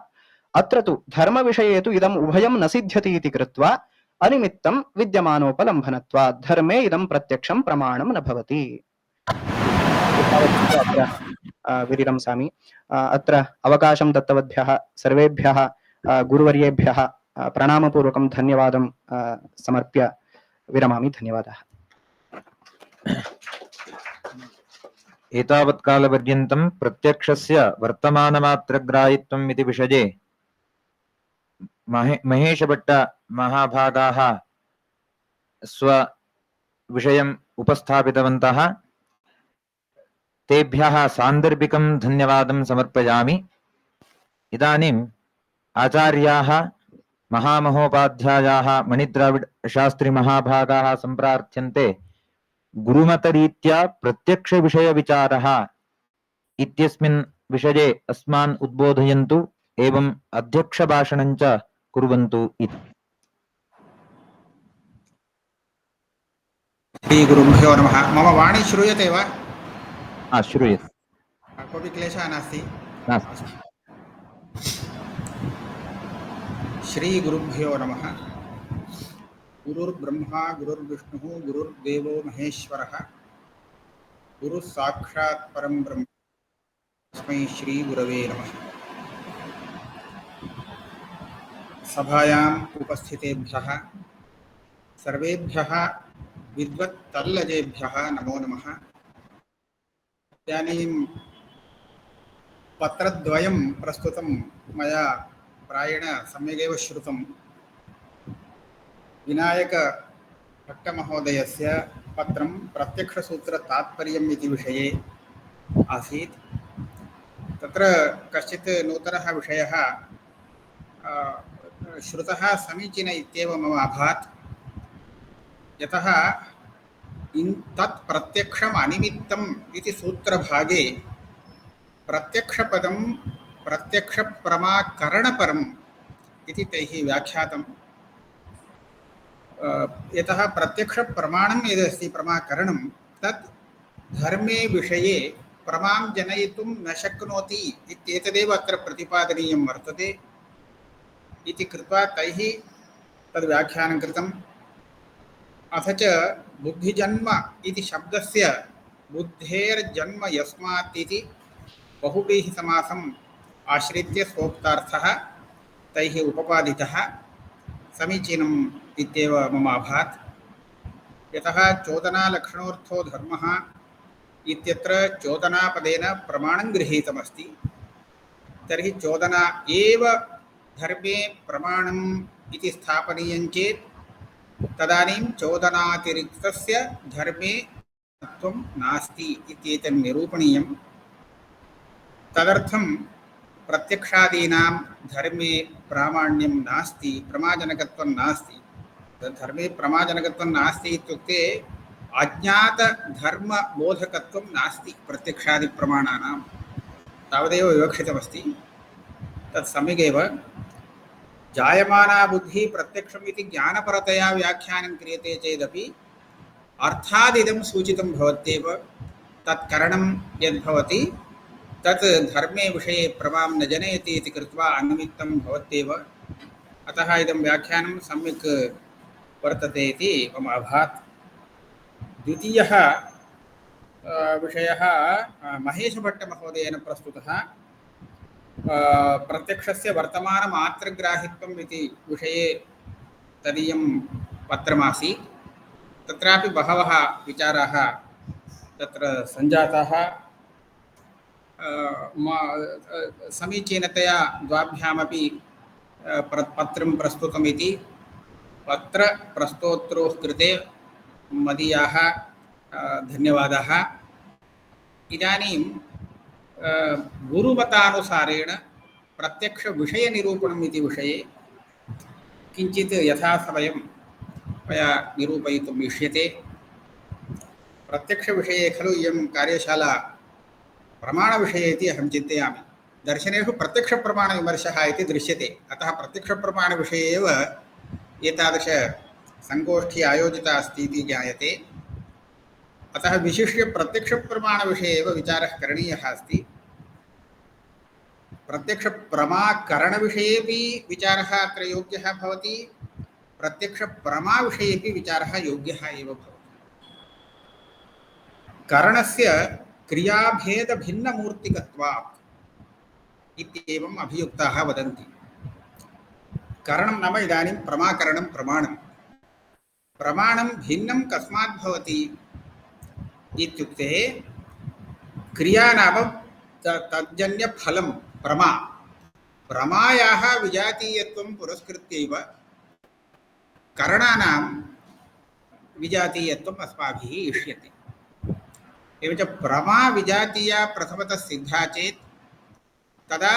अत्र तु धर्मविषये तु इदम् उभयं न सिद्ध्यति इति कृत्वा अनिमित्तं विद्यमानोपलम्भनत्वात् धर्मे इदं प्रत्यक्षं प्रमाणं न भवति। विरंसामि। अत्र अवकाशं दत्तवद्भ्यः सर्वेभ्यः गुरुवर्येभ्यः प्रणामपूर्वकं धन्यवादं समर्प्य विरमामि। धन्यवादाः। एतावत्कालपर्यन्तं प्रत्यक्षस्य वर्तमानमात्रग्राहित्वम् इति विषये महेशभट्ट महाभागाः स्वविषयम् उपस्थापितवन्तः। तेभ्यः सान्दर्भिकं धन्यवादं समर्पयामि। इदानीम् आचार्याः महामहोपाध्यायाः मणिद्राविड शास्त्री महाभागाः सम्प्रार्थ्यन्ते गुरुमतरीत्या प्रत्यक्षविषयविचारः इत्यस्मिन् विषये अस्मान् उद्बोधयन्तु एवम् अध्यक्षभाषणं च कुर्वन्तु इति। श्रीगुरुभ्यो नमः। मम वाणी श्रूयते वा? श्रूयते। कोऽपि क्लेशः नास्ति? श्रीगुरुभ्यो नमः। गुरुर्ब्रह्मा गुरुर्विष्णुः गुरुर्देवो महेश्वरः गुरुः साक्षात् परं ब्रह्म तस्मै श्रीगुरवे नमः। सभायाम् उपस्थितेभ्यः सर्वेभ्यः विद्वत्तल्लजेभ्यः नमो नमः। इदानीं पत्रद्वयं प्रस्तुतं मया प्रायेण सम्यगेव श्रुतं। विनायकभट्टमहोदयस्य पत्रं प्रत्यक्षसूत्रतात्पर्यम् इति विषये आसीत्। तत्र कश्चित् नूतनः विषयः श्रुतः समीचीन इत्येव मम अभात्। यतः तत् प्रत्यक्षम् अनिमित्तम् इति सूत्रभागे प्रत्यक्षपदं प्रत्यक्षप्रमाकरणपरम् इति तैः व्याख्यातम्। यतः प्रत्यक्षप्रमाणं यदस्ति प्रमाकरणं तत् धर्मे विषये प्रमां जनयितुं न शक्नोति इत्येतदेव अत्र प्रतिपादनीयं वर्तते इति कृत्वा तैः तद्व्याख्यानं कृतम्। अथ च बुद्धिजन्म इति शब्दस्य बुद्धेर्जन्म यस्मात् इति बहुव्रीहिसमासम् आश्रित्य स्वोक्तार्थः तैः उपपादितः समीचीनम् इत्येव मम अभात्। यतः चोदनालक्षणोऽर्थो धर्मः इत्यत्र चोदनापदेन प्रमाणं गृहीतमस्ति, तर्हि चोदना एव धर्मे प्रमाणम् इति स्थापनीयं चेत् तदानीं चोदनातिरिक्तस्य धर्मे त्वं नास्ति इत्येतत् निरूपणीयं। तदर्थं प्रत्यक्षादीनां धर्मे प्रामाण्यं नास्ति, प्रमाजनकत्वं नास्ति। धर्मे प्रमाजनकत्वं नास्ति इत्युक्ते अज्ञातधर्मबोधकत्वं नास्ति प्रत्यक्षादिप्रमाणानां, तावदेव विवक्षितमस्ति। तत् सम्यगेव। जायमाना बुद्धिः प्रत्यक्षम् इति ज्ञानपरतया व्याख्यानं क्रियते चेदपि अर्थादिदं सूचितं भवत्येव। तत्करणं यद्भवति तत् धर्मे विषये प्रमां न जनयति इति कृत्वा अनुमित्तं भवत्येव। अतः इदं व्याख्यानं सम्यक् वर्तते इति मम अभात्। द्वितीयः विषयः महेशभट्टमहोदयेन प्रस्तुतः प्रत्यक्षस्य वर्तमानमात्रग्राहित्वम् इति विषये तदीयं पत्रमासीत्। तत्रापि बहवः विचाराः तत्र सञ्जाताः। समीचीनतया द्वाभ्यामपि पत्रं प्रस्तुतमिति पत्रप्रस्तोत्रोः कृते मदीयाः धन्यवादाः। इदानीं गुरुमतानुसारेण प्रत्यक्षविषयनिरूपणम् इति विषये किञ्चित् यथासमयं मया निरूपयितुम् इष्यते। प्रत्यक्षविषये खलु इयं कार्यशाला प्रमाणविषये इति अहं चिन्तयामि। दर्शनेषु प्रत्यक्षप्रमाणविमर्शः इति दृश्यते, अतः प्रत्यक्षप्रमाणविषये एव एतादृशसङ्गोष्ठी आयोजिता अस्ति इति ज्ञायते। अतः विशिष्य प्रत्यक्षप्रमाणविषये एव विचारः करणीयः अस्ति। प्रत्यक्षप्रमाकरणविषयेपि विचारः अत्र योग्यः भवति, प्रत्यक्षप्रमाविषयेपि विचारः योग्यः एव भवति। करणस्य क्रियाभेदभिन्नमूर्तिकत्वात् इत्येवम् अभियुक्ताः वदन्ति। करणं नाम इदानीं प्रमाकरणं प्रमाणं। प्रमाणं भिन्नं कस्मात् भवति इत्युक्ते क्रिया नाम तज्जन्यफलं प्रमा। प्रमायाः विजातीयत्वं पुरस्कृत्यैव करणानां विजातीयत्वम् अस्माभिः इष्यते। एवञ्च प्रमा विजातीया प्रथमतः सिद्धा चेत् तदा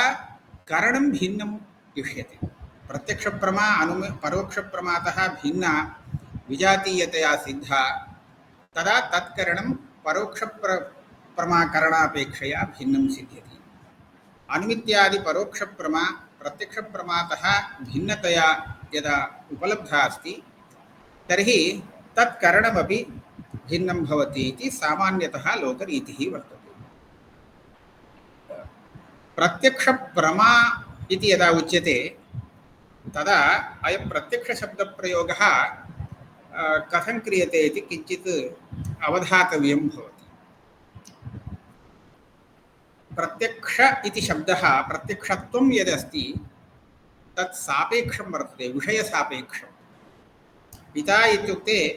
करणं भिन्नम् इष्यते। प्रत्यक्षप्रमा परोक्षप्रमातः भिन्ना विजातीयतया सिद्धा, तदा तत्करणं परोक्षप्रमाकरणापेक्षया भिन्नं सिद्ध्यति। अनुमित्यादि परोक्षप्रमा प्रत्यक्षप्रमातः भिन्नतया यदा उपलब्धा अस्ति तर्हि तत्करणमपि भिन्नं भवति इति सामान्यतः लोकरीतिः वर्तते। प्रत्यक्षप्रमा इति यदा उच्यते तदा अयं प्रत्यक्षशब्दप्रयोगः कथं क्रियते इति किञ्चित् अवधातव्यं भवति। प्रत्यक्ष इति शब्दः प्रत्यक्षत्वं यदस्ति तत् सापेक्षं वर्तते, विषयसापेक्षं। पिता इत्युक्ते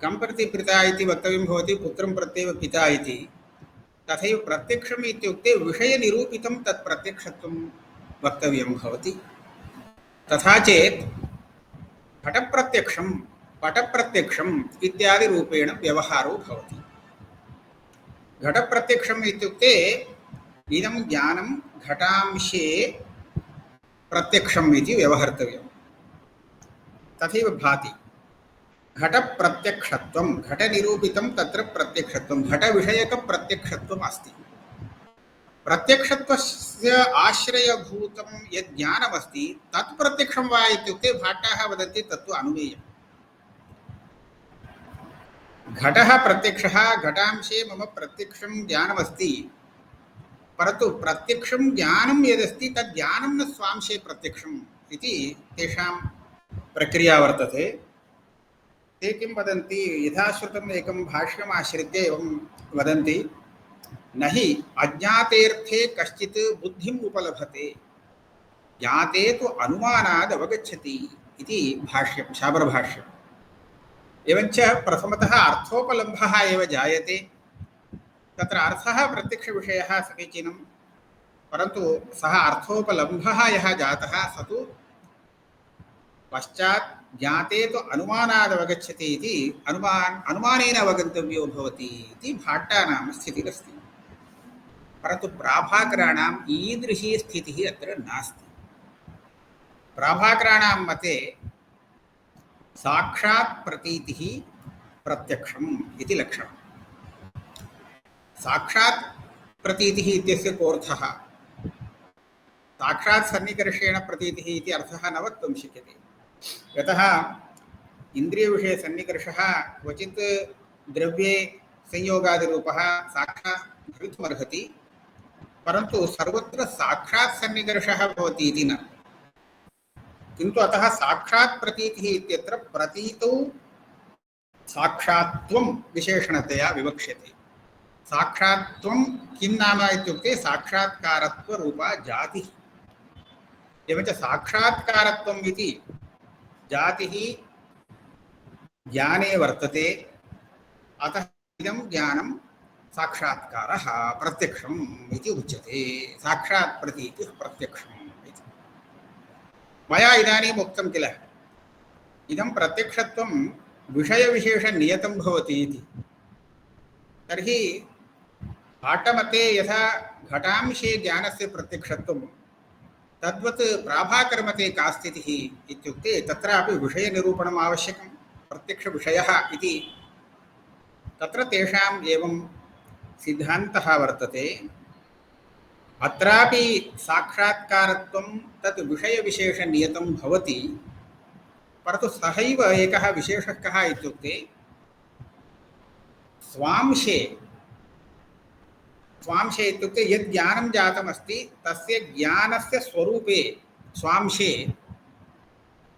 कं प्रति पिता इति वक्तव्यं भवति, पुत्रं प्रत्येव पिता इति। तथैव प्रत्यक्षम् इत्युक्ते विषयनिरूपितं तत् प्रत्यक्षत्वं वक्तव्यं भवति। तथा चेत् घटप्रत्यक्षं पटप्रत्यक्षम् इत्यादि रूपेण व्यवहारो भवति। घटप्रत्यक्षम् इत्युक्ते इदं ज्ञानं घटांशे प्रत्यक्षम् इति व्यवहर्तव्यं। तथैव भाति घटप्रत्यक्षत्वं, घटनिरूपितं तत्र प्रत्यक्षत्वं, घटविषयकप्रत्यक्षत्वम् अस्ति। प्रत्यक्षत्वस्य आश्रयभूतं यद् ज्ञानमस्ति तत् प्रत्यक्षं वा इत्युक्ते भाट्टाः वदन्ति तत्तु अनुमेयम्। घटः प्रत्यक्षः, घटांशे मम प्रत्यक्षं ज्ञानमस्ति, परन्तु प्रत्यक्षं ज्ञानं यदस्ति तद् ज्ञानं न स्वांशे प्रत्यक्षम् इति तेषां प्रक्रिया वर्तते। ते किं वदन्ति, यथाश्रुतम् एकं भाष्यम् आश्रित्य एवं वदन्ति, न हि अज्ञातेऽर्थे कश्चित् बुद्धिम् उपलभते, ज्ञाते तु अनुमानाद् अवगच्छति इति भाष्यं, शाबरभाष्यम्। एवञ्च प्रथमतः अर्थोपलम्भः एव जायते। तत्र अर्थः प्रत्यक्षविषयः समीचीनं, परन्तु सः अर्थोपलम्भः यः जातः स तु पश्चात् ज्ञाते तु अनुमानाद् अवगच्छति इति अनुमानेन अवगन्तव्यो भवति इति भाट्टानां स्थितिरस्ति। परन्तु प्राभाकराणाम् ईदृशी स्थितिः अत्र नास्ति। प्राभाकराणां मते साक्षात् प्रतीतिः प्रत्यक्षम् इति लक्षणम्। साक्षात् प्रतीतिः इत्यस्य कोऽर्थः? साक्षात् सन्निकर्षेण प्रतीतिः इति अर्थः न वक्तुं शक्यते। यतः इन्द्रियविषये सन्निकर्षः क्वचित् द्रव्ये संयोगादिरूपः साक्षात् भवितुमर्हति, परन्तु सर्वत्र साक्षात् सन्निकर्षः भवति इति न। किन्तु अतः साक्षात् प्रतीतिः इत्यत्र प्रतीतौ साक्षात्त्वं विशेषणतया विवक्ष्यते। साक्षात्त्वं किं नाम इत्युक्ते साक्षात्कारत्वरूपा जातिः। एवञ्च साक्षात्कारत्वम् इति जातिः ज्ञाने वर्तते, अतः इदं ज्ञानं साक्षात्कारः प्रत्यक्षम् इति उच्यते। साक्षात् प्रतीतिः प्रत्यक्षम् इति मया इदानीम् उक्तं किल, इदं प्रत्यक्षत्वं विषयविशेषनियतं भवति इति। तर्हि भाट्टमते यथा घटांशे ज्ञानस्य प्रत्यक्षत्वं, तद्वत् प्राभाकरमते का स्थितिः इत्युक्ते तत्रापि विषयनिरूपणम् आवश्यकं, प्रत्यक्षविषयः इति। तत्र तेषाम् एवं सिद्धान्तः वर्तते। अत्रापि साक्षात्कारत्वं तत् विषयविशेषनियतं भवति, परन्तु सहैव एकः विशेषः कः इत्युक्ते स्वांशे इत्युक्ते यद् ज्ञानं जातमस्ति तस्य ज्ञानस्य स्वरूपे स्वांशे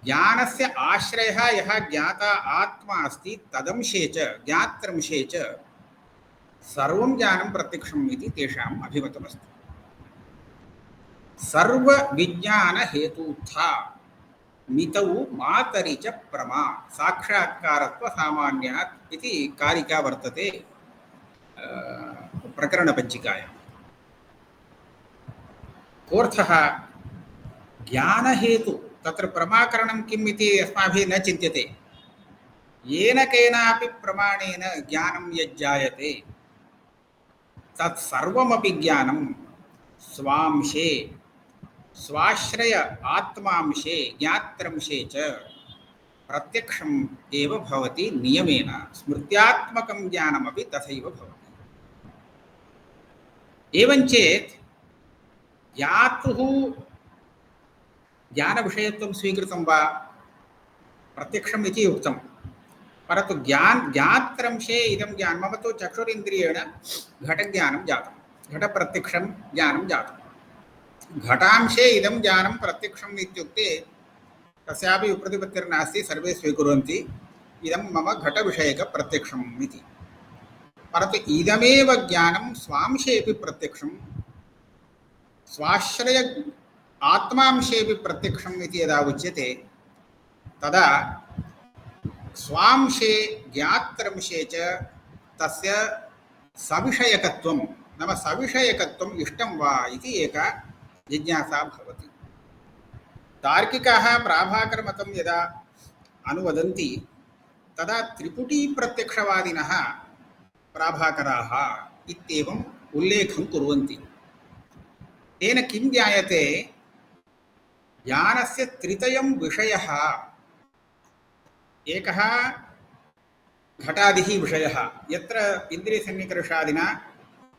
ज्ञानस्य आश्रयः यः ज्ञाता आत्मा अस्ति तदंशे च ज्ञात्रंशे च सर्वं ज्ञानं प्रत्यक्षम् इति तेषाम् अभिमतमस्ति। सर्वविज्ञानहेतूत्था मितौ मातरि च प्रमा साक्षात्कारत्वसामान्यात् इति कारिका वर्तते प्रकरणपञ्चिकायां। कोऽर्थः? ज्ञानहेतु, तत्र प्रमाकरणं किम् इति अस्माभिः न चिन्त्यते। येन केनापि प्रमाणेन ज्ञानं यज्जायते तत् सर्वमपि ज्ञानं स्वांशे स्वाश्रय आत्मांशे ज्ञात्रंशे च प्रत्यक्षम् एव भवति नियमेन। स्मृत्यात्मकं ज्ञानमपि तथैव भवति। एवञ्चेत् ज्ञातुः ज्ञानविषयत्वं स्वीकृतं वा प्रत्यक्षम् इति उक्तं, परन्तु ज्ञात्रंशे इदं ज्ञानं, मम तु चक्षुरिन्द्रियेण घटज्ञानं जातं, घटप्रत्यक्षं ज्ञानं जातं। घटांशे इदं ज्ञानं प्रत्यक्षम् इत्युक्ते कस्यापि विप्रतिपत्तिर्नास्ति, सर्वे स्वीकुर्वन्ति इदं मम घटविषयकप्रत्यक्षम् इति। परन्तु इदमेव ज्ञानं स्वांशेऽपि प्रत्यक्षं स्वाश्रय आत्मांशेऽपि प्रत्यक्षम् इति यदा उच्यते तदा स्वांशे ज्ञात्रंशे च तस्य सविषयकत्वं, नाम सविषयकत्वम् इष्टं वा इति एका जिज्ञासा भवति। तार्किकाः प्राभाकरमतं यदा अनुवदन्ति तदा त्रिपुटीप्रत्यक्षवादिनः प्राभाकराः इत्येवम् उल्लेखं कुर्वन्ति। तेन किं ज्ञायते? ज्ञानस्य त्रितयं विषयः, एकः घटादिः विषयः, यत्र इन्द्रियसन्निकर्षादिना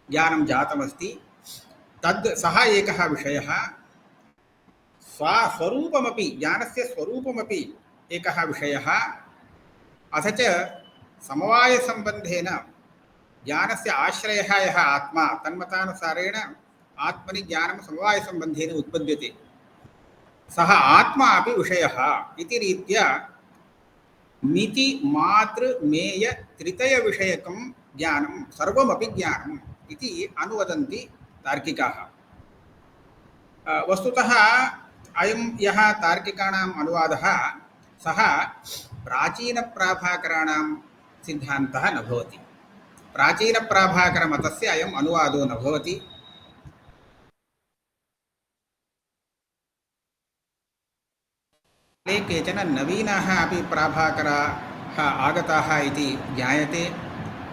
ज्ञानं जातमस्ति तद् सः एकः विषयः, स्वरूपमपि ज्ञानस्य स्वरूपमपि एकः विषयः, अथ च समवायसम्बन्धेन ज्ञानस्य आश्रयः यः आत्मा तन्मतानुसारेण आत्मनि ज्ञानं समवायसम्बन्धेन उत्पद्यते सः आत्मा अपि विषयः इति रीत्या मिति मातृ मेय त्रितय विषयकं ज्ञानं सर्वमपि ज्ञानम् इति अनुवदन्ति तार्किकाः। वस्तुतः अयं यः तार्किकाणाम् अनुवादः सः प्राचीनप्राभाकराणां सिद्धान्तः न भवति। प्राचीनप्राभाकरमतस्य अयम् अनुवादो न भवति। केचन नवीनाः अपि प्राभाकराः आगताः इति ज्ञायते।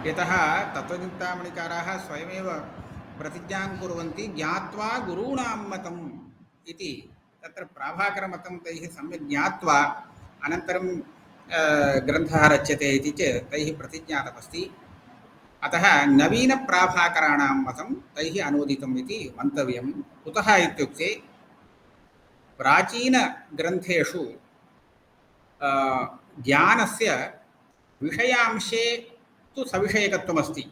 यतः तत्त्वचिन्तामणिकाराः स्वयमेव प्रतिज्ञां कुर्वन्ति ज्ञात्वा गुरूणां मतम् इति। तत्र प्राभाकरमतं तैः सम्यक् ज्ञात्वा अनन्तरं ग्रन्थः रच्यते इति च तैः प्रतिज्ञातमस्ति। अतः नवीनप्राभाकराणां मतं तैः अनुवदितम् इति मन्तव्यं। कुतः इत्युक्ते प्राचीनग्रन्थेषु ज्ञानस्य विषयांशे तु सविषयकत्वमस्ति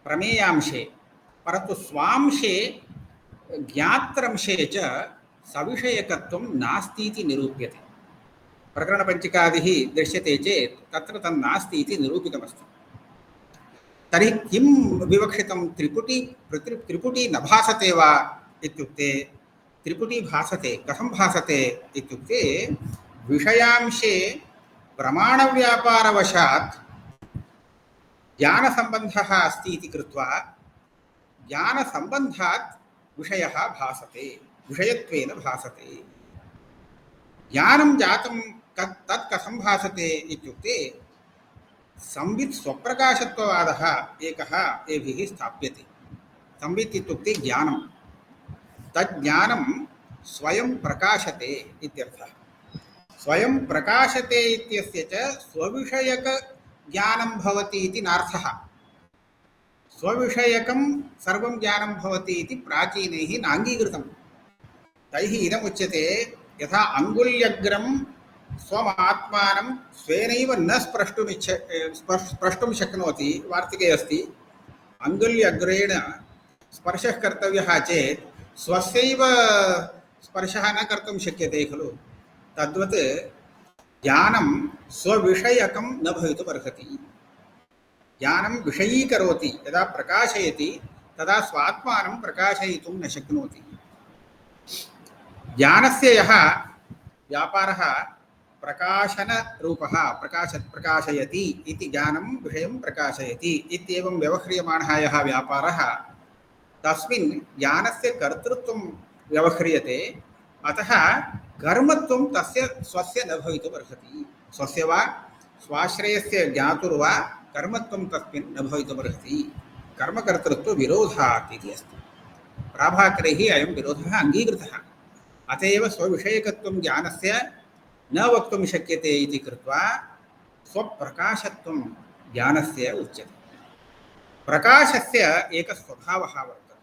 प्रमेयांशे, परन्तु स्वांशे ज्ञात्रंशे च सविषयकत्वं नास्ति इति निरूप्यते। प्रकरणपञ्चिकादिः दृश्यते चेत् तत्र तन्नास्ति इति निरूपितमस्ति। तर्हि किं विवक्षितं? त्रिपुटी न भासते वा इत्युक्ते त्रिपुटी भासते। कथं भासते इत्युक्ते विषयांशे प्रमाणव्यापारवशात् ज्ञानसम्बन्धः अस्ति इति कृत्वा ज्ञानसम्बन्धात् विषयः भासते, विषयत्वेन भासते। ज्ञानं जातं तत् कथं भासते इत्युक्ते संवित् स्वप्रकाशत्ववादः एकः एभिः स्थाप्यते। संवित् इत्युक्ते ज्ञानं, तज्ज्ञानं स्वयं प्रकाशते इत्यर्थः। स्वयं प्रकाशते इत्यस्य च स्वविषयकज्ञानं भवति इति नार्थः। स्वविषयकं सर्वं ज्ञानं भवति इति प्राचीनैः नाङ्गीकृतं। तैः इदमुच्यते यथा अङ्गुल्यग्रं स्वमात्मानं स्वेनैव न स्प्रष्टुं शक्नोति। वार्तिके अस्ति अङ्गुल्यग्रेण स्पर्शः कर्तव्यः चेत् स्वस्यैव स्पर्शः न कर्तुं शक्यते खलु। तद्वत् ज्ञानं स्वविषयकं न भवितुमर्हति। ज्ञानं विषयीकरोति, यदा प्रकाशयति तदा स्वात्मानं प्रकाशयितुं न शक्नोति। ज्ञानस्य यः व्यापारः प्रकाशनरूपः, प्रकाशयति इति ज्ञानं विषयं प्रकाशयति इत्येवं व्यवह्रियमाणः यः व्यापारः, तस्मिन् ज्ञानस्य कर्तृत्वं व्यवह्रियते। अतः कर्मत्वं तस्य स्वस्य न भवितुमर्हति। स्वस्य वा स्वाश्रयस्य ज्ञातुर्वा कर्मत्वं तस्मिन् न भवितुमर्हति। कर्मकर्तृत्वविरोधात् इति अस्ति। प्राभाकरैः अयं विरोधः अङ्गीकृतः। अत एव स्वविषयकत्वं ज्ञानस्य न वक्तुं शक्यते इति कृत्वा स्वप्रकाशत्वं ज्ञानस्य उच्यते। प्रकाशस्य एकः स्वभावः वर्तते।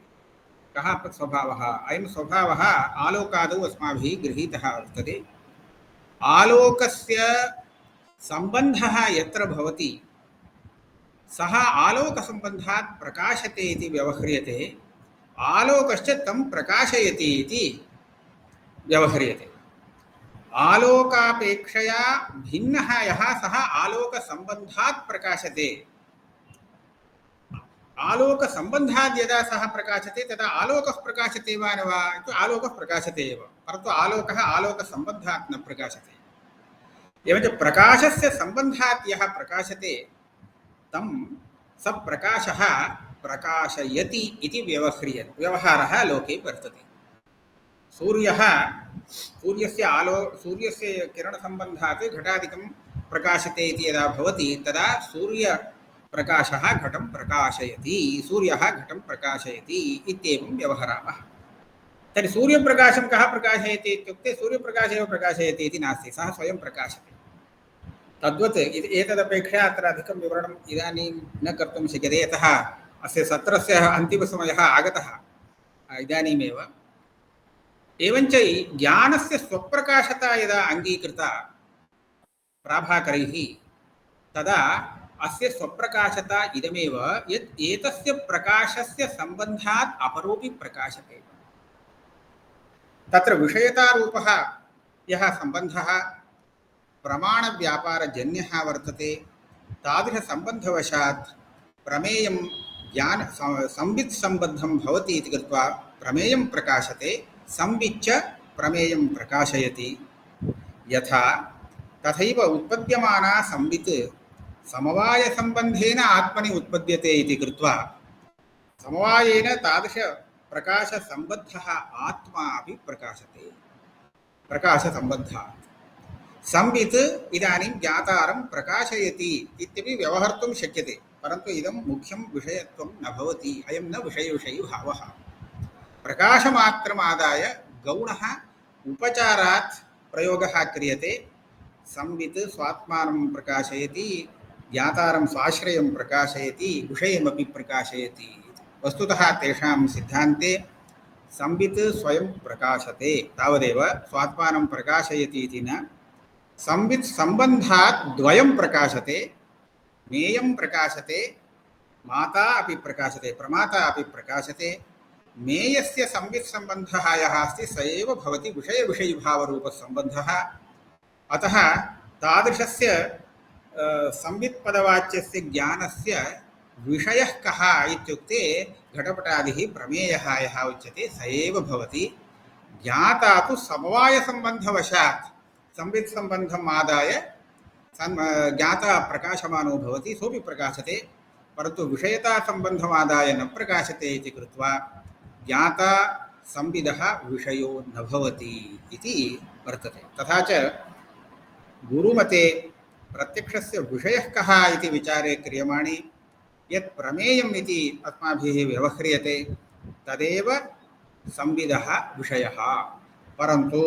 कः स्वभावः? अयं स्वभावः आलोकादौ अस्माभिः गृहीतः वर्तते। आलोकस्य सम्बन्धः यत्र भवति सः आलोकसम्बन्धात् प्रकाशते इति व्यवह्रियते। आलोकश्च तं प्रकाशयति इति व्यवह्रियते। आलोकापेक्षया भिन्नः यः सः आलोकसम्बन्धात् प्रकाशते। आलोकसम्बन्धात् यदा सः प्रकाशते तदा आलोकः प्रकाशते वा न वा? आलोकः प्रकाशते एव, परन्तु आलोकः आलोकसम्बन्धात् न प्रकाशते। एवञ्च प्रकाशस्य सम्बन्धात् यः प्रकाशते तं स प्रकाशः प्रकाशयति इति व्यवहारः लोके वर्तते। सूर्यस्य किरणसम्बन्धात् घटादिकं प्रकाशते इति यदा भवति तदा सूर्यप्रकाशः घटं प्रकाशयति, सूर्यः घटं प्रकाशयति इत्येवं व्यवहरामः। तर्हि सूर्यप्रकाशं कः प्रकाशयति इत्युक्ते सूर्यप्रकाश एव प्रकाशयति इति नास्ति, सः स्वयं प्रकाशते। तद्वत् एतदपेक्षया अत्र अधिकं विवरणम् इदानीं न कर्तुं शक्यते, यतः अस्य सत्रस्य अन्तिमसमयः आगतः इदानीमेव। एवञ्च ज्ञानस्य स्वप्रकाशता यदा अङ्गीकृता प्राभाकरैः तदा अस्य स्वप्रकाशता इदमेव यत् एतस्य प्रकाशस्य सम्बन्धात् अपरोपि प्रकाशते। तत्र विषयतारूपः यः सम्बन्धः प्रमाणव्यापारजन्यः वर्तते, तादृशसम्बन्धवशात् प्रमेयं ज्ञान संवित् सम्बद्धं भवति इति कृत्वा प्रमेयं प्रकाशते, संविच्च प्रमेयं प्रकाशयति। यथा तथैव उत्पद्यमाना संवित् समवायसम्बन्धेन आत्मनि उत्पद्यते इति कृत्वा समवायेन तादृशप्रकाशसम्बद्धः आत्मा अपि प्रकाशते। प्रकाशसम्बद्धात् संवित् इदानीं ज्ञातारं प्रकाशयति इत्यपि व्यवहर्तुं शक्यते, परन्तु इदं मुख्यं विषयत्वं न भवति। अयं न विषयविषयी भावः। प्रकाशमात्रमादाय गौणः उपचारात् प्रयोगः क्रियते। संवित् स्वात्मानं प्रकाशयति, ज्ञातारं स्वाश्रयं प्रकाशयति, विषयमपि प्रकाशयति। वस्तुतः तेषां सिद्धान्ते संवित् स्वयं प्रकाशते तावदेव, स्वात्मानं प्रकाशयति इति न। संवित् सम्बन्धात् द्वयं प्रकाशते, ज्ञेयं प्रकाशते, माता अपि प्रकाशते, प्रमाता अपि प्रकाशते। ज्ञेयस्य संवित् सम्बन्धः यः अस्ति स एव भवति विषयविषयीभावरूपसम्बन्धः। अतः तादृशस्य संवित्पदवाच्यस्य ज्ञानस्य विषयः कः इत्युक्ते घटपटादिः प्रमेयः यः उच्यते स एव भवति। ज्ञाता तु समवायसम्बन्धवशात् संवित् सम्बन्धम् आदाय ज्ञाता प्रकाशमानो भवति, सोऽपि प्रकाशते, परन्तु विषयतासम्बन्धमादाय न प्रकाशते इति कृत्वा ज्ञाता संविदः विषयो न भवति इति वर्तते। तथा च गुरुमते प्रत्यक्षस्य विषयः कः इति विचारे क्रियमाणे यत् प्रमेयम् इति अस्माभिः व्यवह्रियते तदेव संविदः विषयः। परन्तु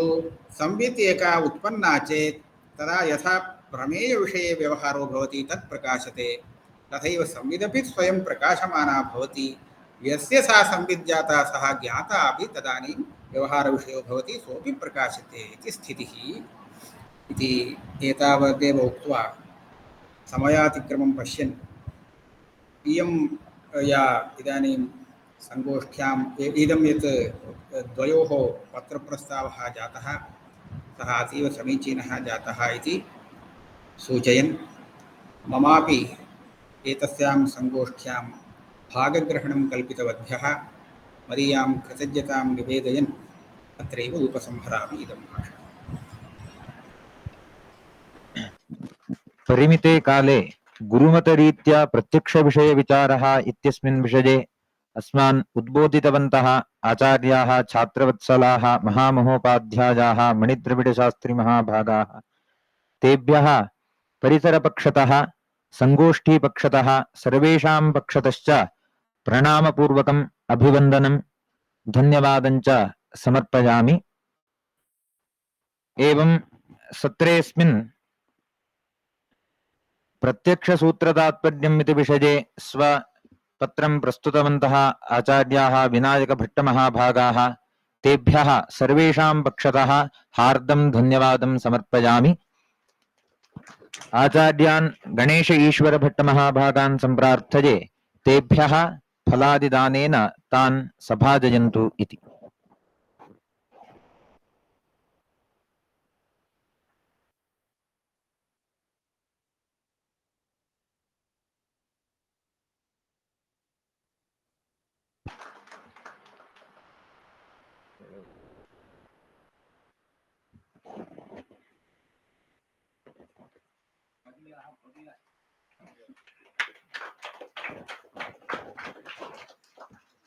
संवित् एका उत्पन्ना चेत् तदा यथा प्रमेयविषये व्यवहारो भवति तत् प्रकाशते, तथैव संविदपि स्वयं प्रकाशमाना भवति। यस्य सा संवित् जाता सः ज्ञाता अपि तदानीं व्यवहारविषयो भवति, सोऽपि प्रकाशते इति स्थितिः। इति एतावदेव उक्त्वा समयातिक्रमं पश्यन् इयं या इदानीं संगोष्ठ्याम् इदं यत् द्वयोः पत्रप्रस्तावः जातः सः अतीव समीचीनः जातः इति सूचयन् ममापि एतस्यां संगोष्ठ्यां भागग्रहणं कल्पितवद्भ्यः मदीयां कृतज्ञतां निवेदयन् अत्रैव उपसंहरामि इदं भाषणम्। परिमिते काले गुरुमतरीत्या प्रत्यक्षविषयविचारः इत्यस्मिन् विषये अस्मान् उद्बोधितवन्तः आचार्याः छात्रवत्सलाः महामहोपाध्यायाः मणिद्रविडशास्त्रिमहाभागाः, तेभ्यः परिसरपक्षतः संगोष्ठीपक्षतः सर्वेषां पक्षतश्च प्रणामपूर्वकम् अभिवन्दनं धन्यवादञ्च समर्पयामि। एवं सत्रेऽस्मिन् प्रत्यक्षसूत्रतात्पर्यम् इति विषये स्वपत्रं प्रस्तुतवन्तः आचार्याः विनायकभट्टमहाभागाः, तेभ्यः सर्वेषां पक्षतः हार्दं धन्यवादं समर्पयामि। आचार्यान् गणेश ईश्वरभट्टमहाभागान् सम्प्रार्थये तेभ्यः फलादिदानेन तान् सभाजयन्तु इति।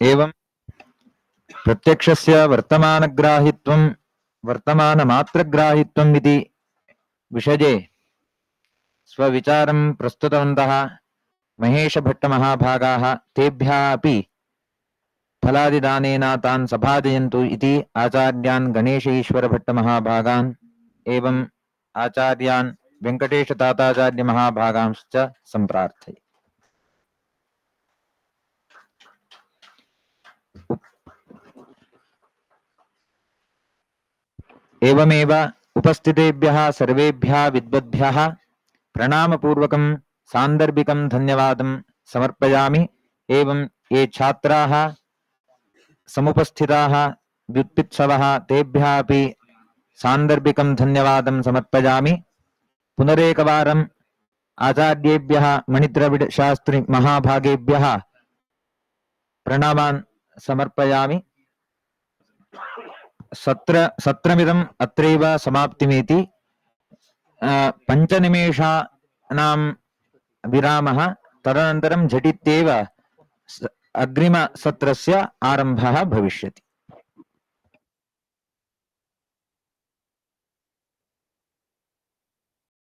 एवं प्रत्यक्षस्य वर्तमानग्राहित्वं वर्तमानमात्रग्राहित्वम् इति विषये स्वविचारं प्रस्तुतवन्तः महेशभट्टमहाभागाः, तेभ्यः अपि फलादिदानेन तान् सभाजयन्तु इति आचार्यान् गणेश ईश्वरभट्टमहाभागान् एवं आचार्यान् वेङ्कटेशताताचार्यमहाभागांश्च सम्प्रार्थये। एवमेव उपस्थितेभ्यः सर्वेभ्यः विद्वद्भ्यः प्रणामपूर्वकं सान्दर्भिकं धन्यवादं समर्पयामि। एवं ये छात्राः समुपस्थिताः व्युत्पित्सवः तेभ्यः अपि सान्दर्भिकं धन्यवादं समर्पयामि। पुनरेकवारम् आचार्येभ्यः मणिद्रविडशास्त्री महाभागेभ्यः प्रणमान् समर्पयामि। सत्रमिदम् अत्रैव समाप्तिमिति। 5 निमेषानां विरामः, तदनन्तरं झटित्येव अग्रिमसत्रस्य आरम्भः भविष्यति।